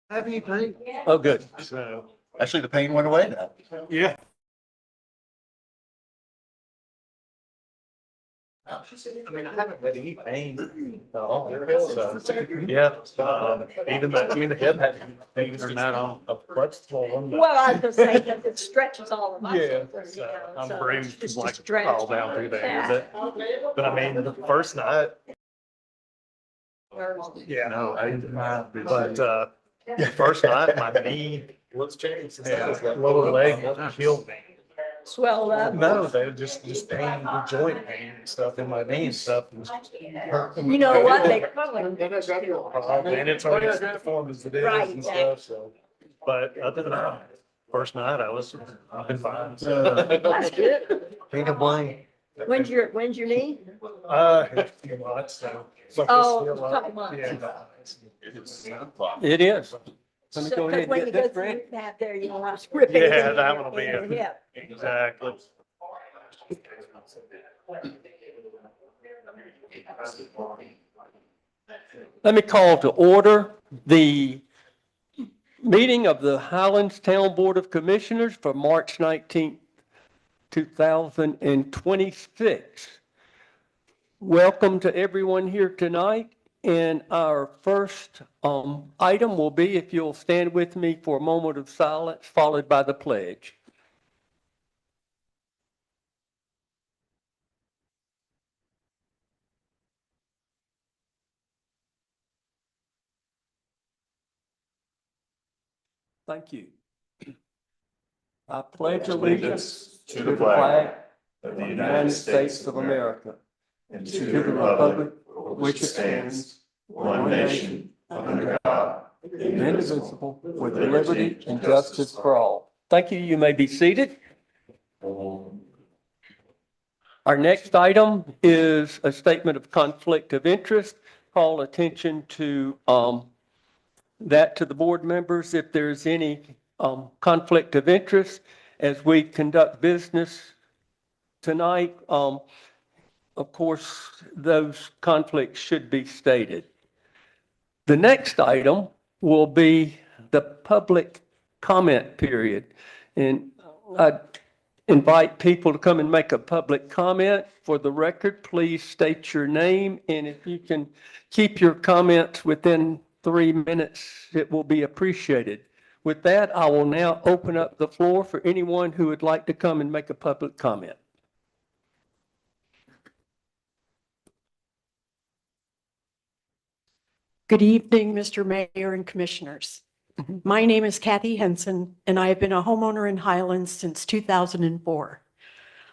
Have any paint? Oh, good. So, Actually, the pain went away now. yeah. I mean, I haven't had any pain. So, yeah. Even the hip had pain or not on a crutch swollen. Well, I was gonna say that it stretches all of us. Yeah, over, you so know, I'm so bruised it's like just stretch. all down through there. But I mean, the first night, yeah, no, but the first night, my knee and lower leg healed me. Swelled up. No, they just pain, the joint pain and stuff in my knee and stuff. You know what? They probably. And it's already formed as it is Right, and stuff, so. But other than that, first night I've been fine. So. That's good. Pain of wine. When's your knee? A few months, so. Oh, a couple months. Yeah. It is. Let me So, go 'cause ahead when and you get go this through ready. that there, you don't want to rip anything. Yeah, in that your- one will be in your it. hip. Exactly. Let me call to order the meeting of the Highlands Town Board of Commissioners for March 19th, 2026. Welcome to everyone here tonight. And our first item will be, if you'll stand with me for a moment of silence, followed by the pledge. Thank you. I pledge allegiance to the flag of the United States of America and to the republic for which it stands, one nation, under God, indivisible, with liberty and justice for all. Thank you. You may be seated. Our next item is a statement of conflict of interest. Call attention to that to the board members if there's any conflict of interest as we conduct business tonight. Of course, those conflicts should be stated. The next item will be the public comment period. And I invite people to come and make a public comment. For the record, please state your name, and if you can keep your comments within 3 minutes, it will be appreciated. With that, I will now open up the floor for anyone who would like to come and make a public comment. Good evening, Mr. Mayor and Commissioners. My name is Kathy Henson, and I have been a homeowner in Highlands since 2004.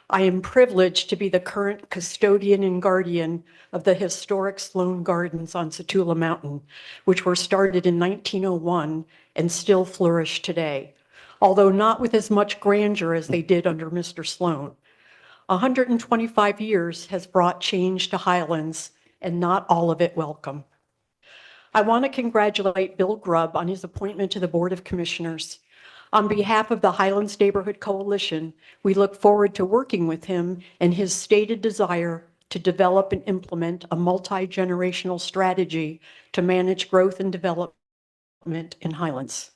I am privileged to be the current custodian and guardian of the historic Sloan Gardens on Satula Mountain, which were started in 1901 and still flourish today, although not with as much grandeur as they did under Mr. Sloan. 125 years has brought change to Highlands, and not all of it welcome. I want to congratulate Bill Grubb on his appointment to the Board of Commissioners. On behalf of the Highlands Neighborhood Coalition, we look forward to working with him and his stated desire to develop and implement a multi-generational strategy to manage growth and development in Highlands.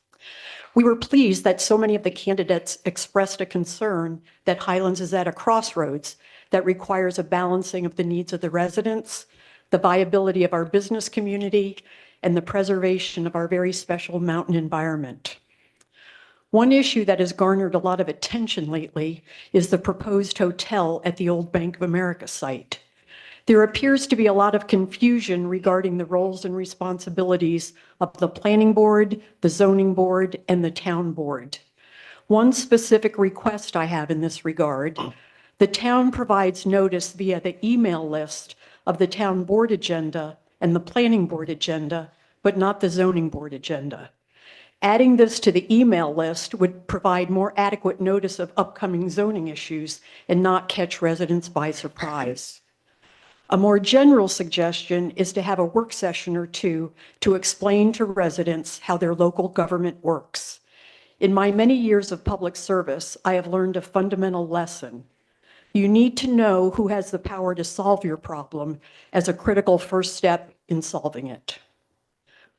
We were pleased that so many of the candidates expressed a concern that Highlands is at a crossroads that requires a balancing of the needs of the residents, the viability of our business community, and the preservation of our very special mountain environment. One issue that has garnered a lot of attention lately is the proposed hotel at the old Bank of America site. There appears to be a lot of confusion regarding the roles and responsibilities of the planning board, the zoning board, and the town board. One specific request I have in this regard: the town provides notice via the email list of the town board agenda and the planning board agenda, but not the zoning board agenda. Adding this to the email list would provide more adequate notice of upcoming zoning issues and not catch residents by surprise. A more general suggestion is to have a work session or two to explain to residents how their local government works. In my many years of public service, I have learned a fundamental lesson. You need to know who has the power to solve your problem as a critical first step in solving it.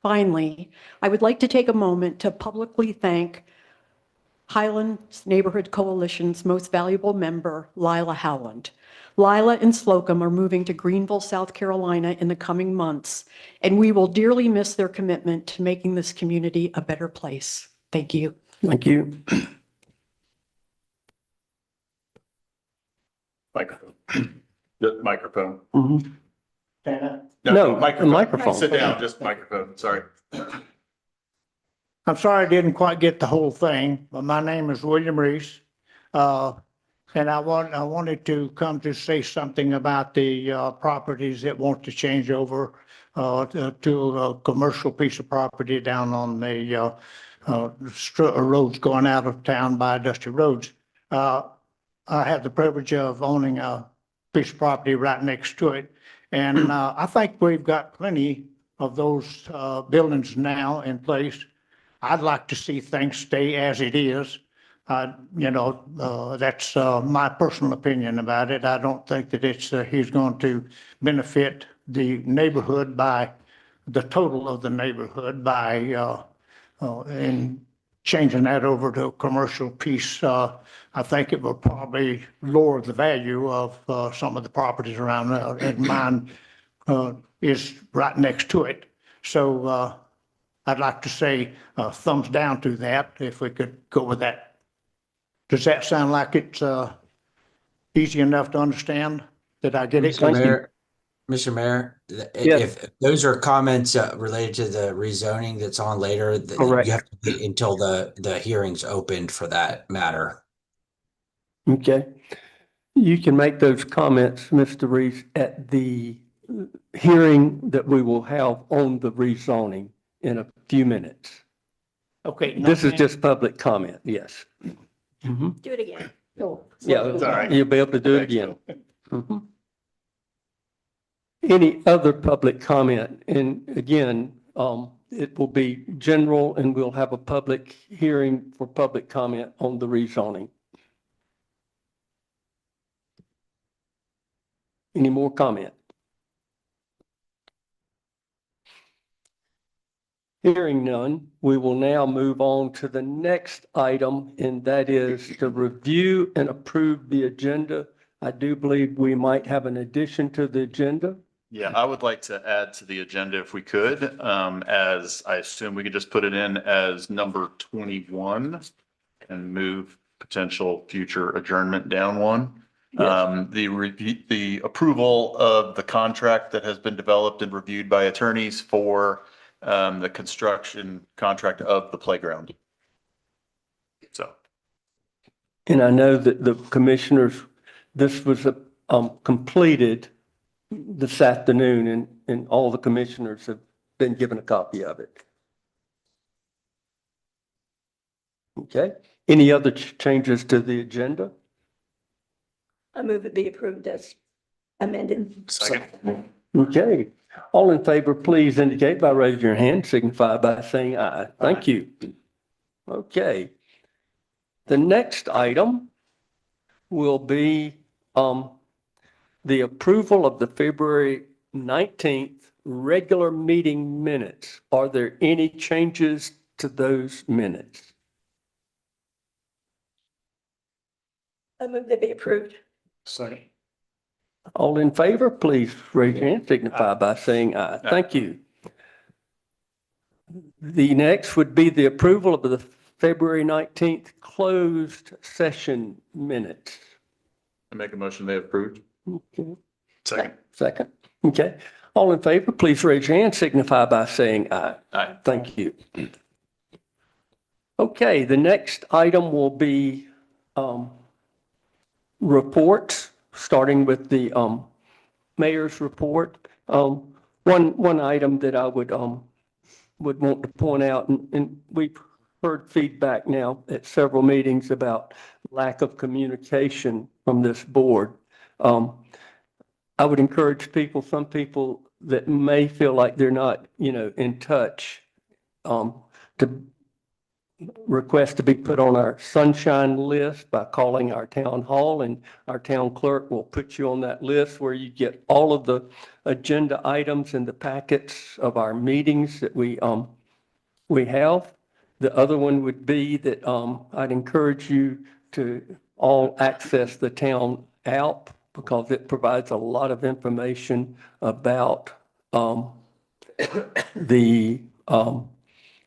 Finally, I would like to take a moment to publicly thank Highlands Neighborhood Coalition's most valuable member, Lila Howland. Lila and Slocum are moving to Greenville, South Carolina in the coming months, and we will dearly miss their commitment to making this community a better place. Thank you. Thank you. Microphone. The microphone. Mhm. No, the microphone. Sit down, just microphone, sorry. I'm sorry I didn't quite get the whole thing, but my name is William Reese. And I wanted to come to say something about the properties that want to change over to a commercial piece of property down on the roads going out of town by Dusty Roads. I have the privilege of owning a piece of property right next to it. And I think we've got plenty of those buildings now in place. I'd like to see things stay as it is. That's my personal opinion about it. I don't think that he's going to benefit the neighborhood by the total of the neighborhood by in changing that over to a commercial piece. I think it will probably lower the value of some of the properties around there, and mine is right next to it. So I'd like to say thumbs down to that if we could go with that. Does that sound like it's easy enough to understand? Did I get it? Mr. Mayor, Yes. if those are comments related to the rezoning that's on later, Correct. you have to wait until the hearing's opened for that matter. Okay. You can make those comments, Mr. Reese, at the hearing that we will have on the rezoning in a few minutes. Okay. This is just public comment, yes. Mhm. Do it again. Go. Yeah, It's all right. you'll be able to do it again. Mhm. Any other public comment? And again, it will be general and we'll have a public hearing for public comment on the rezoning. Any more comment? Hearing none, we will now move on to the next item, and that is to review and approve the agenda. I do believe we might have an addition to the agenda. Yeah, I would like to add to the agenda if we could, as I assume we could just put it in as number 21 and move potential future adjournment down one. Yes. The approval of the contract that has been developed and reviewed by attorneys for the construction contract of the playground. So. And I know that the commissioners, this was completed this afternoon and all the commissioners have been given a copy of it. Okay. Any other changes to the agenda? I move it be approved as amended. Second. Okay. All in favor, please indicate by raising your hand, signify by saying aye. Thank you. Okay. The next item will be the approval of the February 19th regular meeting minutes. Are there any changes to those minutes? I move they be approved. Second. All in favor, please raise your hand, signify by saying aye. Thank you. The next would be the approval of the February 19th closed session minutes. I make a motion they approved. Okay. Second. Second. Okay. All in favor, please raise your hand, signify by saying aye. Aye. Thank you. Okay, the next item will be reports, starting with the mayor's report. One item that I would want to point out, and we've heard feedback now at several meetings about lack of communication from this board. I would encourage people, some people that may feel like they're not, in touch, to request to be put on our sunshine list by calling our town hall, and our town clerk will put you on that list where you get all of the agenda items and the packets of our meetings that we have. The other one would be that I'd encourage you to all access the town app because it provides a lot of information about the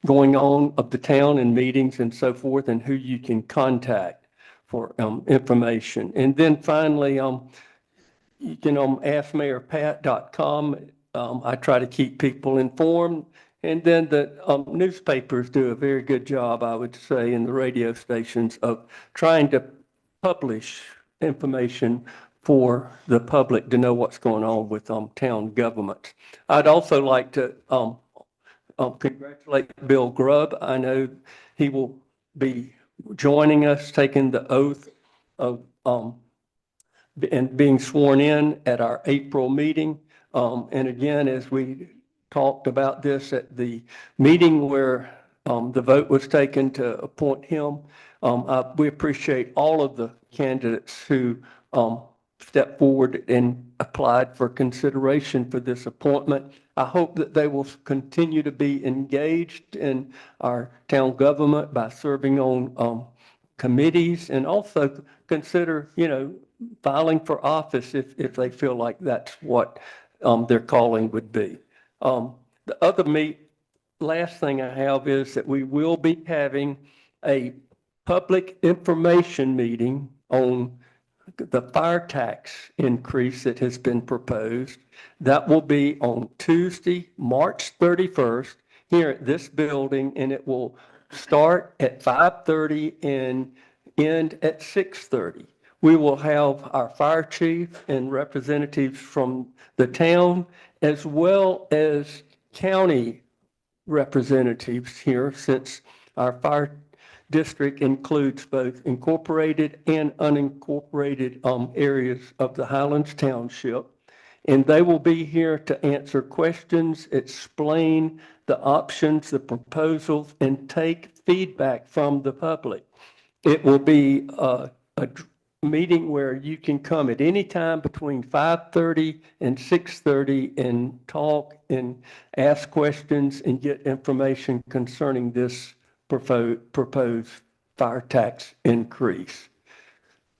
going on of the town and meetings and so forth, and who you can contact for information. And then finally, you can askmayorpat.com. I try to keep people informed. And then the newspapers do a very good job, I would say, in the radio stations of trying to publish information for the public to know what's going on with town government. I'd also like to congratulate Bill Grubb. I know he will be joining us, taking the oath of and being sworn in at our April meeting. And again, as we talked about this at the meeting where the vote was taken to appoint him, we appreciate all of the candidates who stepped forward and applied for consideration for this appointment. I hope that they will continue to be engaged in our town government by serving on committees, and also consider, filing for office if they feel like that's what their calling would be. The last thing I have is that we will be having a public information meeting on the fire tax increase that has been proposed. That will be on Tuesday, March 31st, here at this building, and it will start at 5:30 and end at 6:30. We will have our fire chief and representatives from the town, as well as county representatives here, since our fire district includes both incorporated and unincorporated areas of the Highlands Township. And they will be here to answer questions, explain the options, the proposals, and take feedback from the public. It will be a meeting where you can come at any time between 5:30 and 6:30 and talk and ask questions and get information concerning this proposed fire tax increase.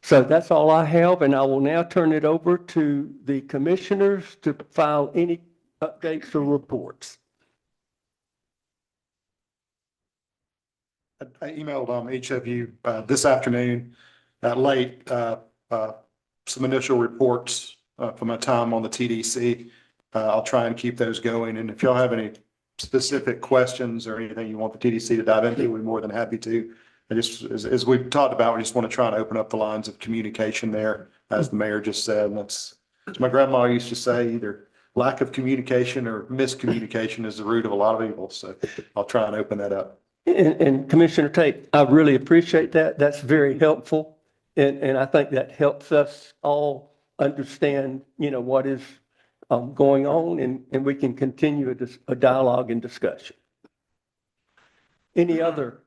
So that's all I have, and I will now turn it over to the commissioners to file any updates or reports. I emailed each of you this afternoon late some initial reports from my time on the TDC. I'll try and keep those going. And if y'all have any specific questions or anything you want the TDC to dive into, we're more than happy to. I just, as we've talked about, we just want to try and open up the lines of communication there, as the mayor just said. And that's, as my grandma used to say, either lack of communication or miscommunication is the root of a lot of evil. So I'll try and open that up. And Commissioner Tate, I really appreciate that. That's very helpful. And I think that helps us all understand, what is going on, and we can continue a dialogue and discussion. Any other?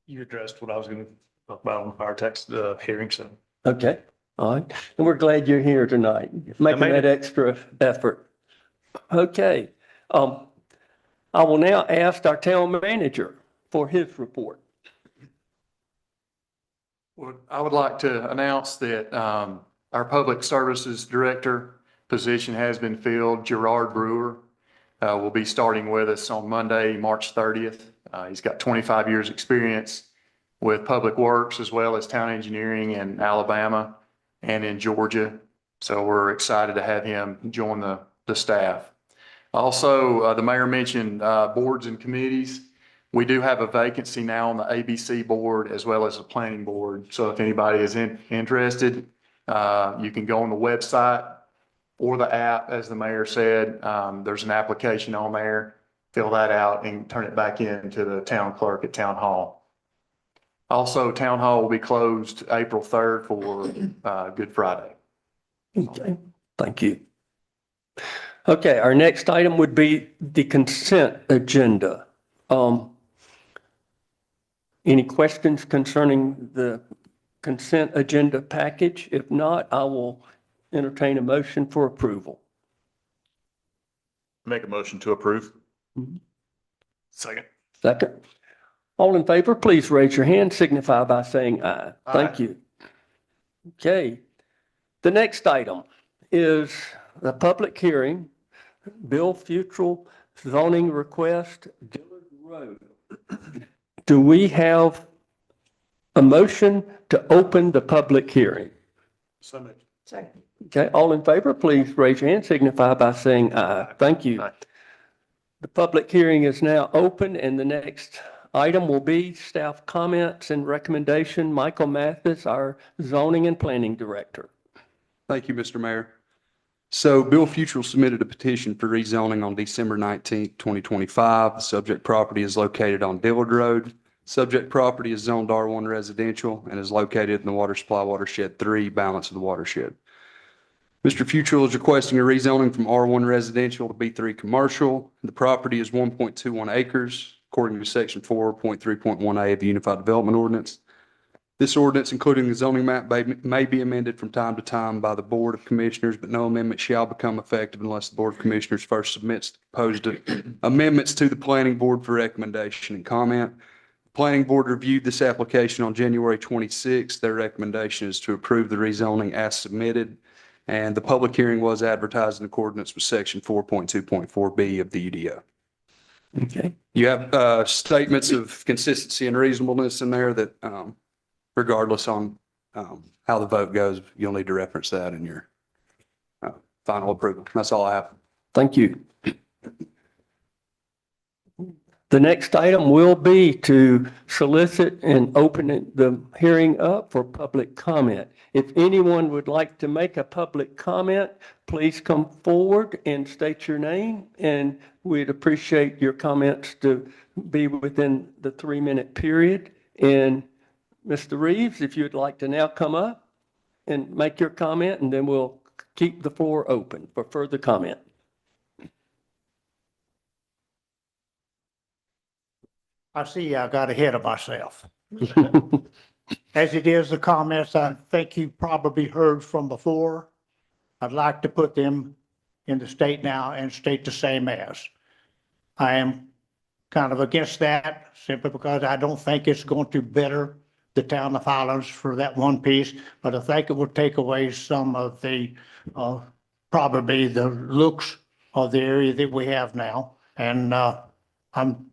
You addressed what I was going to talk about on the fire tax hearing, so. Okay, all right. And we're glad you're here tonight, making that extra effort. Okay. I will now ask our town manager for his report. Well, I would like to announce that our Public Services Director position has been filled. Gerard Brewer will be starting with us on Monday, March 30th. He's got 25 years experience with Public Works as well as town engineering in Alabama and in Georgia. So we're excited to have him join the staff. Also, the mayor mentioned boards and committees. We do have a vacancy now on the ABC board as well as the planning board. So if anybody is interested, you can go on the website or the app, as the mayor said. There's an application on there. Fill that out and turn it back in to the town clerk at Town Hall. Also, Town Hall will be closed April 3rd for Good Friday. Okay, thank you. Okay, our next item would be the consent agenda. Any questions concerning the consent agenda package? If not, I will entertain a motion for approval. Make a motion to approve. Second. Second. All in favor, please raise your hand, signify by saying aye. Aye. Thank you. Okay. The next item is the public hearing, Bill Futrell zoning request, Dillard Road. Do we have a motion to open the public hearing? So moved. Second. Okay, all in favor, please raise your hand, signify by saying aye. Thank you. Aye. The public hearing is now open, and the next item will be staff comments and recommendation. Michael Mathis, our zoning and planning director. Thank you, Mr. Mayor. So Bill Futrell submitted a petition for rezoning on December 19th, 2025. The subject property is located on Dillard Road. Subject property is zoned R1 residential and is located in the Water Supply Watershed 3, balance of the watershed. Mr. Futrell is requesting a rezoning from R1 residential to B3 commercial. The property is 1.21 acres, according to Section 4.3.1A of the Unified Development Ordinance. This ordinance, including the zoning map, may be amended from time to time by the Board of Commissioners, but no amendment shall become effective unless the Board of Commissioners first submits the proposed amendments to the Planning Board for recommendation and comment. The Planning Board reviewed this application on January 26th. Their recommendation is to approve the rezoning as submitted, and the public hearing was advertised in accordance with Section 4.2.4B of the UDO. Okay. You have statements of consistency and reasonableness in there that regardless on how the vote goes, you'll need to reference that in your final approval. That's all I have. Thank you. The next item will be to solicit and open the hearing up for public comment. If anyone would like to make a public comment, please come forward and state your name, and we'd appreciate your comments to be within the 3-minute period. And Mr. Reeves, if you'd like to now come up and make your comment, and then we'll keep the floor open for further comment. I see I got ahead of myself. As it is, the comments I think you probably heard from before, I'd like to put them in the state now and state the same as. I am kind of against that simply because I don't think it's going to better the town of Highlands for that one piece, but I think it will take away some of the, probably the looks of the area that we have now. And I'm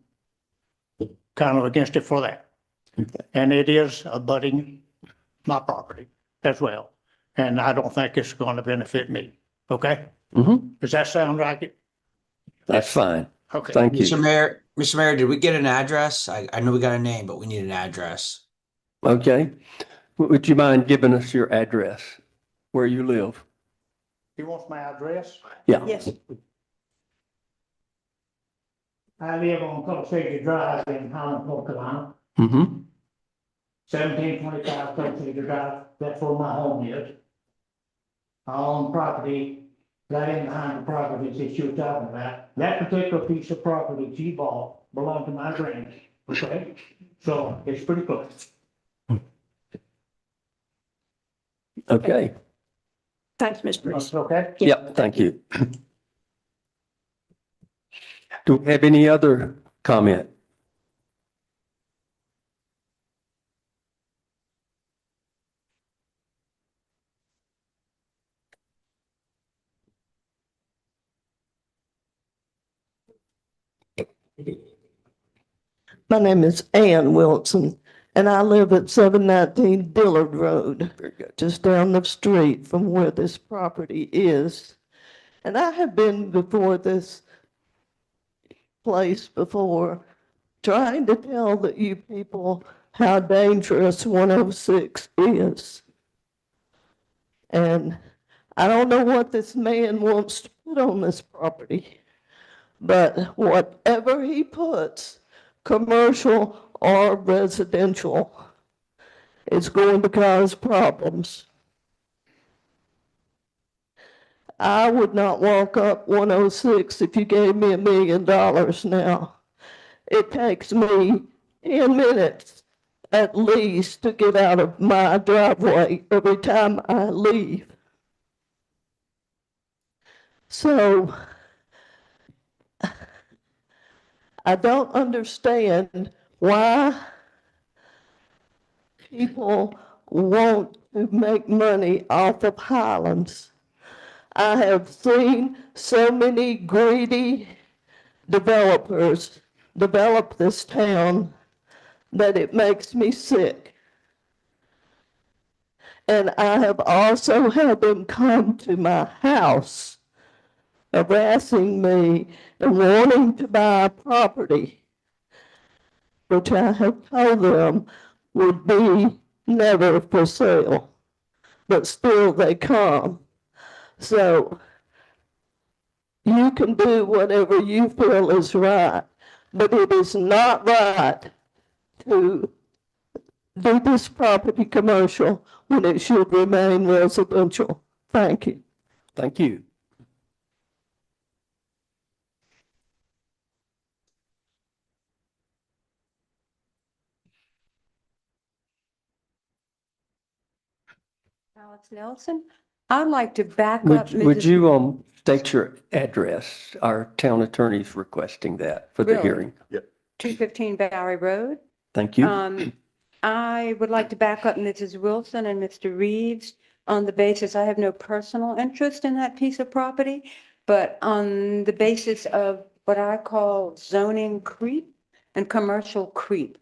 kind of against it for that. And it is abutting my property as well. And I don't think it's going to benefit me. Okay? Does that sound like it? That's fine. Okay. Thank you. Mr. Mayor, did we get an address? I know we got a name, but we need an address. Okay. Would you mind giving us your address, where you live? He wants my address? Yeah. Yes. I live on Colchester Drive in Highland, North Carolina. 1725 Colchester Drive. That's where my home is. I own property right in behind the property that you're talking about. That particular piece of property that you bought belonged to my granny. Okay? So it's pretty close. Okay. Thanks, Mr. Bruce. That's okay? Yep, thank you. Do we have any other comment? My name is Ann Wilson, and I live at 719 Dillard Road, Very good. just down the street from where this property is. And I have been before this place before, trying to tell that you people how dangerous 106 is. And I don't know what this man wants to put on this property, but whatever he puts, commercial or residential, is going to cause problems. I would not walk up 106 if you gave me $1 million now. It takes me 10 minutes at least to get out of my driveway every time I leave. So I don't understand why people want to make money off of Highlands. I have seen so many greedy developers develop this town that it makes me sick. And I have also had them come to my house harassing me and wanting to buy property, which I have told them would be never for sale, but still they come. So you can do whatever you feel is right, but it is not right to do this property commercial when it should remain residential. Thank you. Thank you. Alex Nelson. I'd like to back up. Would Mrs. you state your address? Our town attorney's requesting that for the Really? hearing. 215 Bowery Road. Thank you. I would like to back up Mrs. Wilson and Mr. Reeves on the basis I have no personal interest in that piece of property, but on the basis of what I call zoning creep and commercial creep.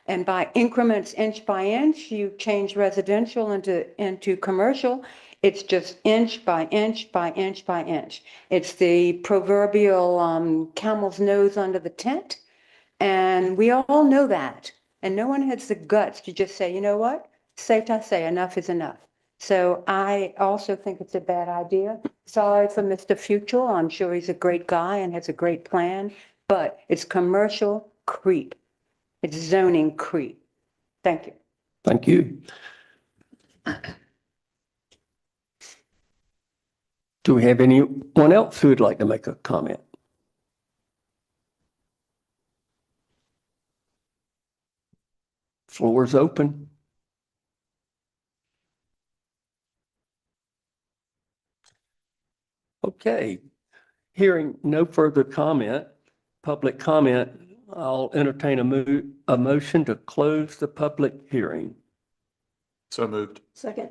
And by increments, inch by inch, you change residential into commercial. It's just inch by inch by inch by inch. It's the proverbial camel's nose under the tent. And we all know that. And no one has the guts to just say, you know what? Safe to say enough is enough. So I also think it's a bad idea. Sorry for Mr. Fuchel. I'm sure he's a great guy and has a great plan, but it's commercial creep. It's zoning creep. Thank you. Thank you. Do we have anyone else who would like to make a comment? Floor is open. Okay, hearing no further public comment, I'll entertain a motion to close the public hearing. So moved. Second.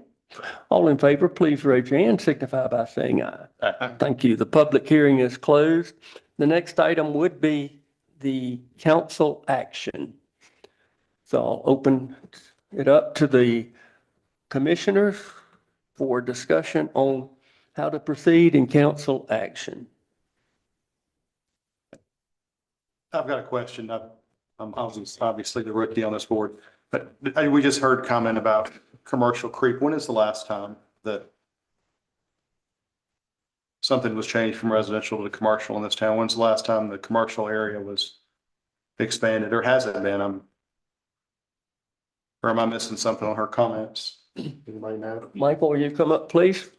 All in favor, please raise your hand, signify by saying aye. Thank you. The public hearing is closed. The next item would be the council action. So I'll open it up to the commissioners for discussion on how to proceed in council action. I've got a question. I'm obviously the rookie on this board, but we just heard comment about commercial creep. When is the last time that something was changed from residential to commercial in this town? When's the last time the commercial area was expanded, or has it been? Or am I missing something on her comments? Anybody know? Michael, will you come up, please?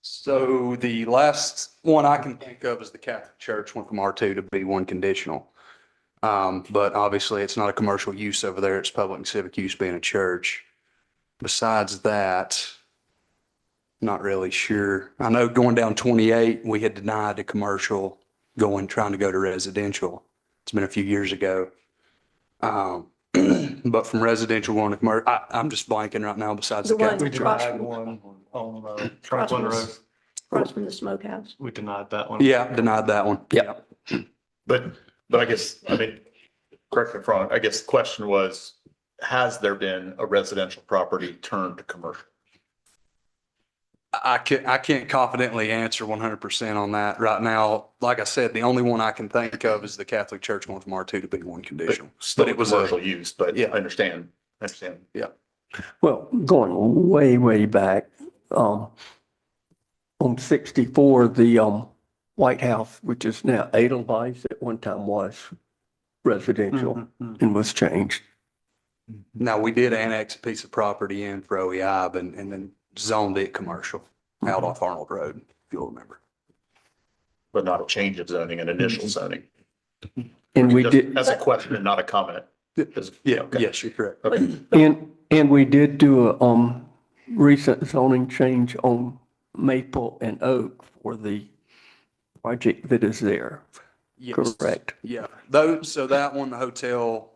So the last one I can think of is the Catholic Church went from R2 to B1 conditional. But obviously it's not a commercial use over there. It's public and civic use being a church. Besides that, not really sure. I know going down 28, we had denied the commercial trying to go to residential. It's been a few years ago. But from residential going to commercial, I'm just blanking right now besides the The one Catholic Church. across One on Across Franklin from Road. across from the smokehouse. We denied that one. Yeah, denied that one. Yeah. But I guess, I mean, correct me if I'm wrong, I guess the question was, has there been a residential property turned to commercial? I can't confidently answer 100% on that right now. Like I said, the only one I can think of is the Catholic Church going from R2 to B1 conditional. Still But it was commercial use, but yeah. I understand. Yeah. Well, going way, way back, on 64, the White House, which is now Edelweiss, at one time was residential and was changed. Now, we did annex a piece of property in for OEI and then zoned it commercial out off Arnold Road, if you'll remember. But not a change of zoning, an initial zoning. And we Just did, as a question, not a comment. Yeah, Okay. yes, you're correct. and we did do a, recent zoning change on Maple and Oak for the project that is there. Yes. Correct. Yeah, those, so that one, the hotel,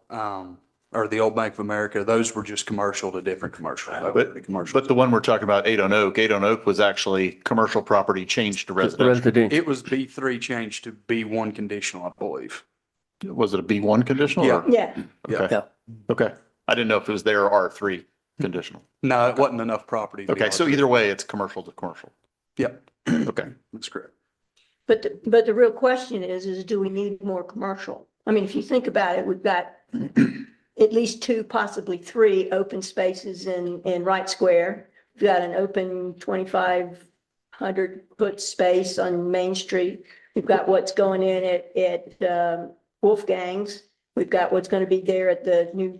or the Old Bank of America, those were just commercial to different commercial. But the one we're talking about, 8 on Oak was actually commercial property changed to residential. Residential. It was B3 changed to B1 conditional, I believe. Was it a B1 conditional? Yeah. or- Yeah, Okay, Yeah. okay. I didn't know if it was there or R3 conditional. No, it wasn't enough property. to be Okay, so R3. either way, it's commercial to commercial. Yep, Okay. that's correct. but, the real question is do we need more commercial? I mean, if you think about it, we've got at least 2, possibly 3 open spaces in Wright Square. We've got an open 2,500-foot space on Main Street. We've got what's going in at Wolfgang's. We've got what's going to be there at the new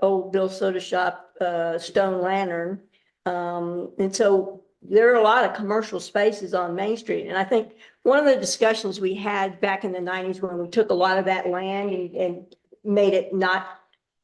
old Bill Soda Shop, Stone Lantern. And so there are a lot of commercial spaces on Main Street. And I think one of the discussions we had back in the 90s when we took a lot of that land and made it not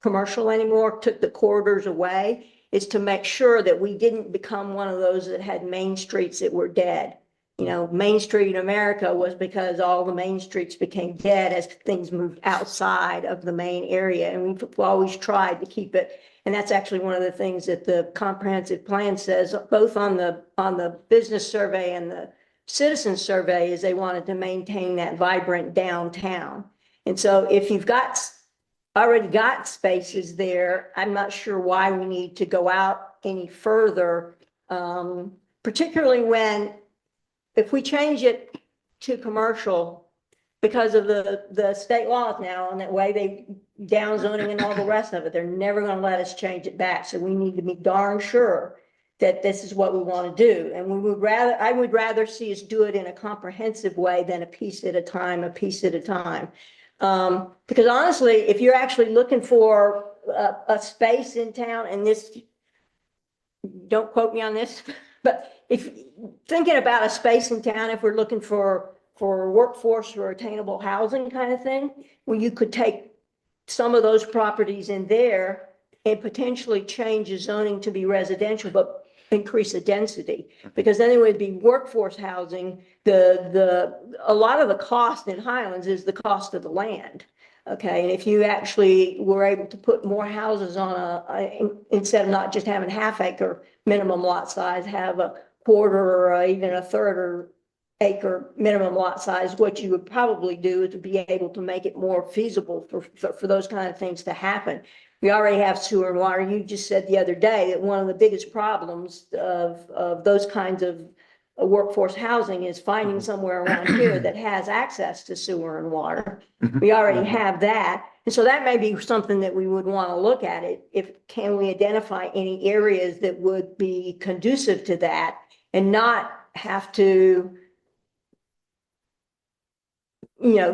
commercial anymore, took the corridors away, is to make sure that we didn't become one of those that had main streets that were dead. You know, Main Street in America was because all the main streets became dead as things moved outside of the main area. And we've always tried to keep it. And that's actually one of the things that the comprehensive plan says, both on the business survey and the citizen survey, is they wanted to maintain that vibrant downtown. And so if you've already got spaces there, I'm not sure why we need to go out any further, particularly when, if we change it to commercial because of the state laws now and that way they down zoning and all the rest of it, they're never going to let us change it back. So we need to be darn sure that this is what we want to do. And I would rather see us do it in a comprehensive way than a piece at a time. Because honestly, if you're actually looking for a space in town, and this, don't quote me on this, but if thinking about a space in town, if we're looking for workforce or attainable housing kind of thing, well, you could take some of those properties in there and potentially change the zoning to be residential, but increase the density, because then it would be workforce housing. A lot of the cost in Highlands is the cost of the land. Okay, and if you actually were able to put more houses on instead of not just having half-acre minimum lot size, have a quarter or even a third or acre minimum lot size, what you would probably do is to be able to make it more feasible for those kind of things to happen. We already have sewer and water. You just said the other day that one of the biggest problems of those kinds of workforce housing is finding somewhere around here that has access to sewer and water. We already have that. And so that may be something that we would want to look at it. Can we identify any areas that would be conducive to that and not have to,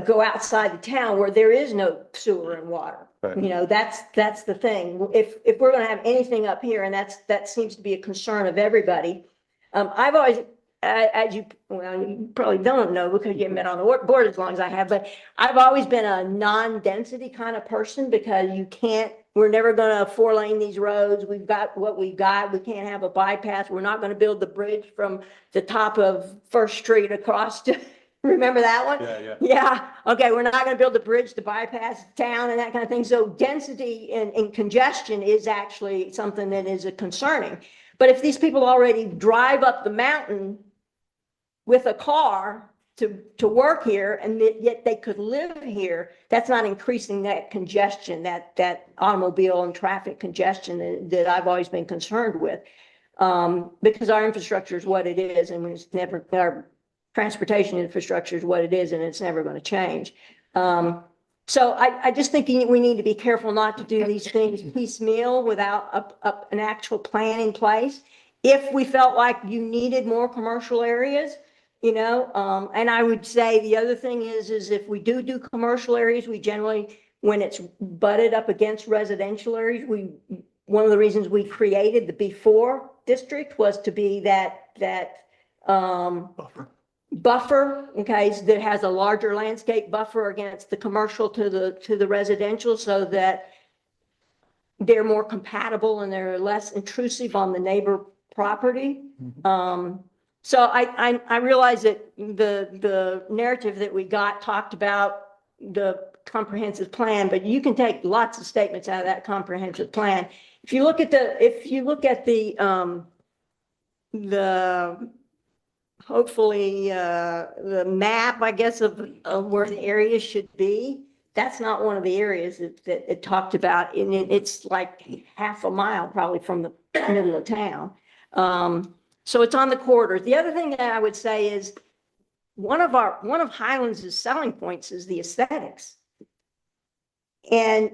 go outside the town where there is no sewer and water. Right. That's the thing. If we're going to have anything up here, and that seems to be a concern of everybody. I've always, you probably don't know because you haven't been on the board as long as I have, but I've always been a non-density kind of person, because we're never going to 4-lane these roads. We've got what we've got. We can't have a bypass. We're not going to build the bridge from the top of First Street across to, remember that one? Yeah. Okay. We're not going to build the bridge to bypass town and that kind of thing. So density and congestion is actually something that is concerning. But if these people already drive up the mountain with a car to work here, and yet they could live here, that's not increasing that congestion, that automobile and traffic congestion that I've always been concerned with. Because our infrastructure is what it is, and it's never, our transportation infrastructure is what it is, and it's never going to change. So I just think we need to be careful not to do these things piecemeal without an actual plan in place. If we felt like you needed more commercial areas, and I would say the other thing is if we do commercial areas, we generally, when it's butted up against residential areas, one of the reasons we created the B4 district was to be that buffer, okay, that has a larger landscape buffer against the commercial to the residential so that they're more compatible and they're less intrusive on the neighbor property. So I realize that the narrative that we got talked about the comprehensive plan, but you can take lots of statements out of that comprehensive plan. If you look at the hopefully the map, I guess, of where the areas should be, that's not one of the areas that it talked about. And it's like half a mile probably from the middle of town. So it's on the corridors. The other thing that I would say is one of Highlands' selling points is the aesthetics. And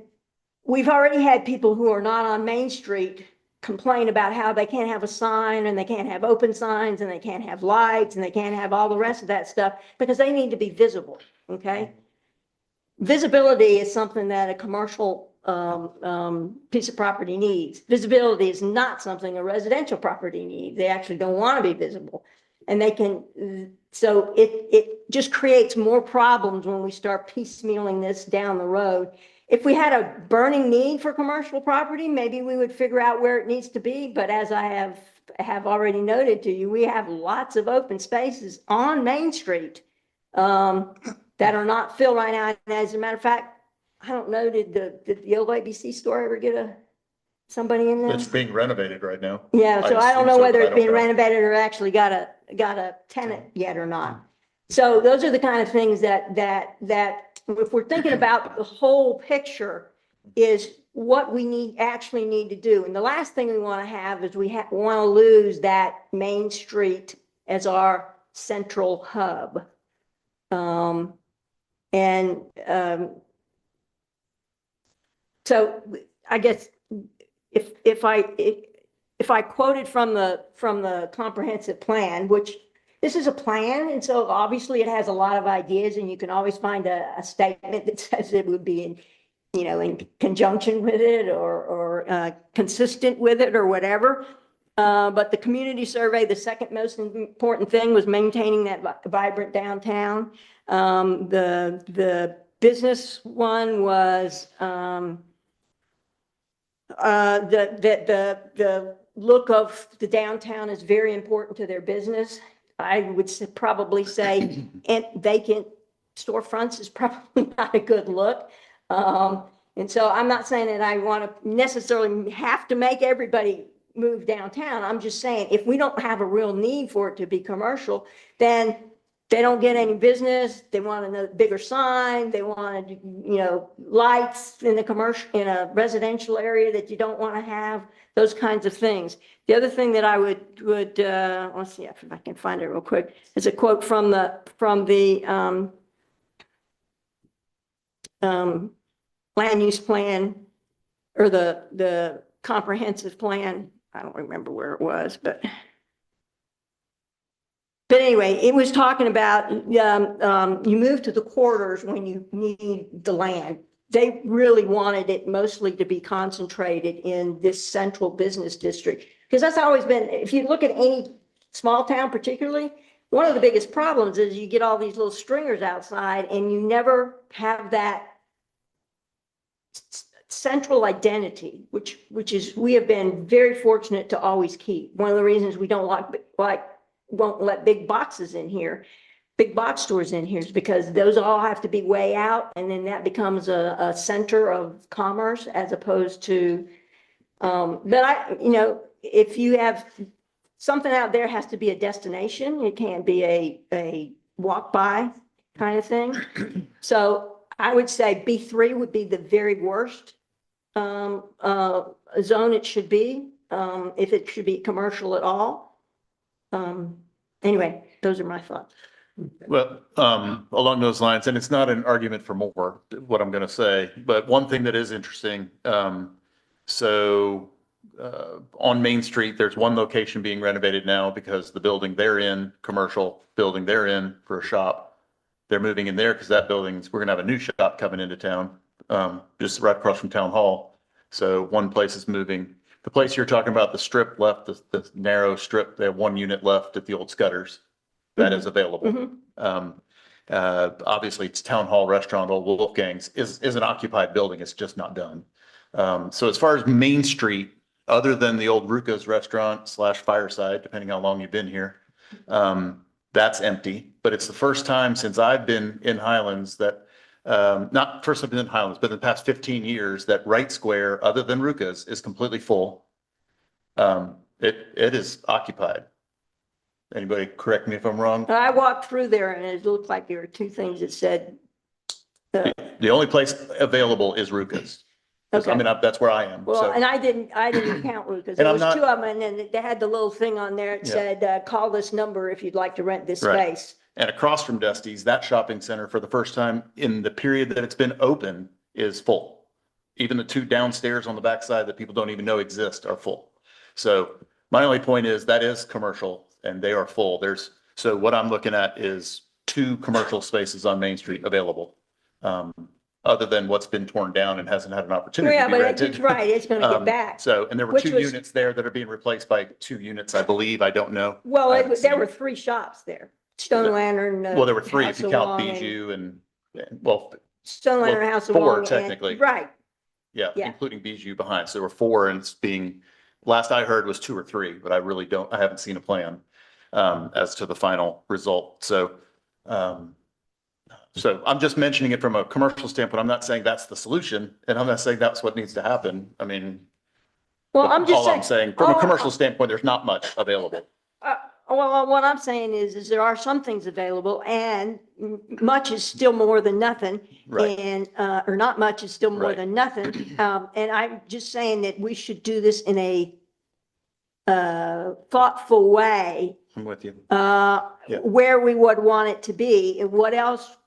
we've already had people who are not on Main Street complain about how they can't have a sign and they can't have open signs and they can't have lights and they can't have all the rest of that stuff because they need to be visible, okay? Visibility is something that a commercial piece of property needs. Visibility is not something a residential property needs. They actually don't want to be visible. And they can, so it just creates more problems when we start piecemealing this down the road. If we had a burning need for commercial property, maybe we would figure out where it needs to be. But as I have already noted to you, we have lots of open spaces on Main Street that are not filled right now. And as a matter of fact, I don't know, did the old ABC store ever get somebody in there? It's being renovated right now. Yeah, so I don't know assume so, whether but I it's don't being know. renovated or actually got a tenant yet or not. So those are the kind of things that if we're thinking about the whole picture is what we actually need to do. And the last thing we want to have is we want to lose that Main Street as our central hub. So I guess if I quoted from the comprehensive plan, which this is a plan, and so obviously it has a lot of ideas, and you can always find a statement that says it would be in conjunction with it or consistent with it or whatever. But the community survey, the second most important thing was maintaining that vibrant downtown. The business one was the look of the downtown is very important to their business. I would probably say vacant storefronts is probably not a good look. And so I'm not saying that I want to necessarily have to make everybody move downtown. I'm just saying if we don't have a real need for it to be commercial, then they don't get any business. They want a bigger sign. They want, lights in in a residential area that you don't want to have, those kinds of things. The other thing that I would let's see if I can find it real quick, is a quote from the land use plan or the comprehensive plan. I don't remember where it was, but anyway, it was talking about you move to the corridors when you need the land. They really wanted it mostly to be concentrated in this central business district, because that's always been, if you look at any small town particularly, one of the biggest problems is you get all these little stringers outside and you never have that central identity, which is, we have been very fortunate to always keep. One of the reasons we don't won't let big boxes in here, big box stores in here, is because those all have to be way out, and then that becomes a center of commerce as opposed to, but if you have something out there, has to be a destination. It can't be a walk by kind of thing. So I would say B3 would be the very worst zone it should be, if it should be commercial at all. Anyway, those are my thoughts. Well, along those lines, and it's not an argument for more, what I'm going to say, but one thing that is interesting, on Main Street, there's one location being renovated now because the building they're in, commercial building they're in for a shop, they're moving in there because that building's, we're going to have a new shop coming into town, just right across from Town Hall. So one place is moving. The place you're talking about, the strip left, the narrow strip, they have one unit left at the old Scudders. that is available. Obviously, it's Town Hall Restaurant, Old Wolfgang's is an occupied building. It's just not done. So as far as Main Street, other than the old Ruca's Restaurant / Fireside, depending how long you've been here, that's empty. But it's the first time since I've been in Highlands that, not first I've been in Highlands, but in the past 15 years, that Wright Square, other than Ruca's, is completely full. It is occupied. Anybody correct me if I'm wrong? I walked through there and it looked like there were two things that said, The only place available is Ruca's. 'Cause, I Okay. mean, that's where I am. well, So, and I didn't count because And there I'm was not- two of them, and then they had the little thing on there that Yeah. said, call this number if you'd like to rent this Right. space. and across from Dusty's, that shopping center for the first time in the period that it's been open is full. Even the two downstairs on the backside that people don't even know exist are full. So my only point is that is commercial and they are full. So what I'm looking at is 2 commercial spaces on Main Street available. Other than what's been torn down and hasn't had an opportunity to Yeah, be but rented. it's right, it's gonna get back. So, and there were Which 2 was- units there that are being replaced by 2 units, I believe. I don't know. Well, I haven't there seen. were 3 shops there, Stone Lantern. Well, there were 3 if House you of count Long, and- Bijou and, well, Stone well, Lantern, House of 4 Long. and- technically. Right, yeah, Yeah. including Bijou behind. So there were 4 and it's being, last I heard was 2 or 3, but I really don't, I haven't seen a plan as to the final result. So I'm just mentioning it from a commercial standpoint. I'm not saying that's the solution and I'm not saying that's what needs to happen. I mean, well, I'm just all I'm saying. saying, from a all- commercial standpoint, there's not much available. Well, what I'm saying is there are some things available and much is still more than nothing. Right. And, or not much is still more Right. than nothing. And I'm just saying that we should do this in a thoughtful way, I'm with you. Yeah. Where we would want it to be and what else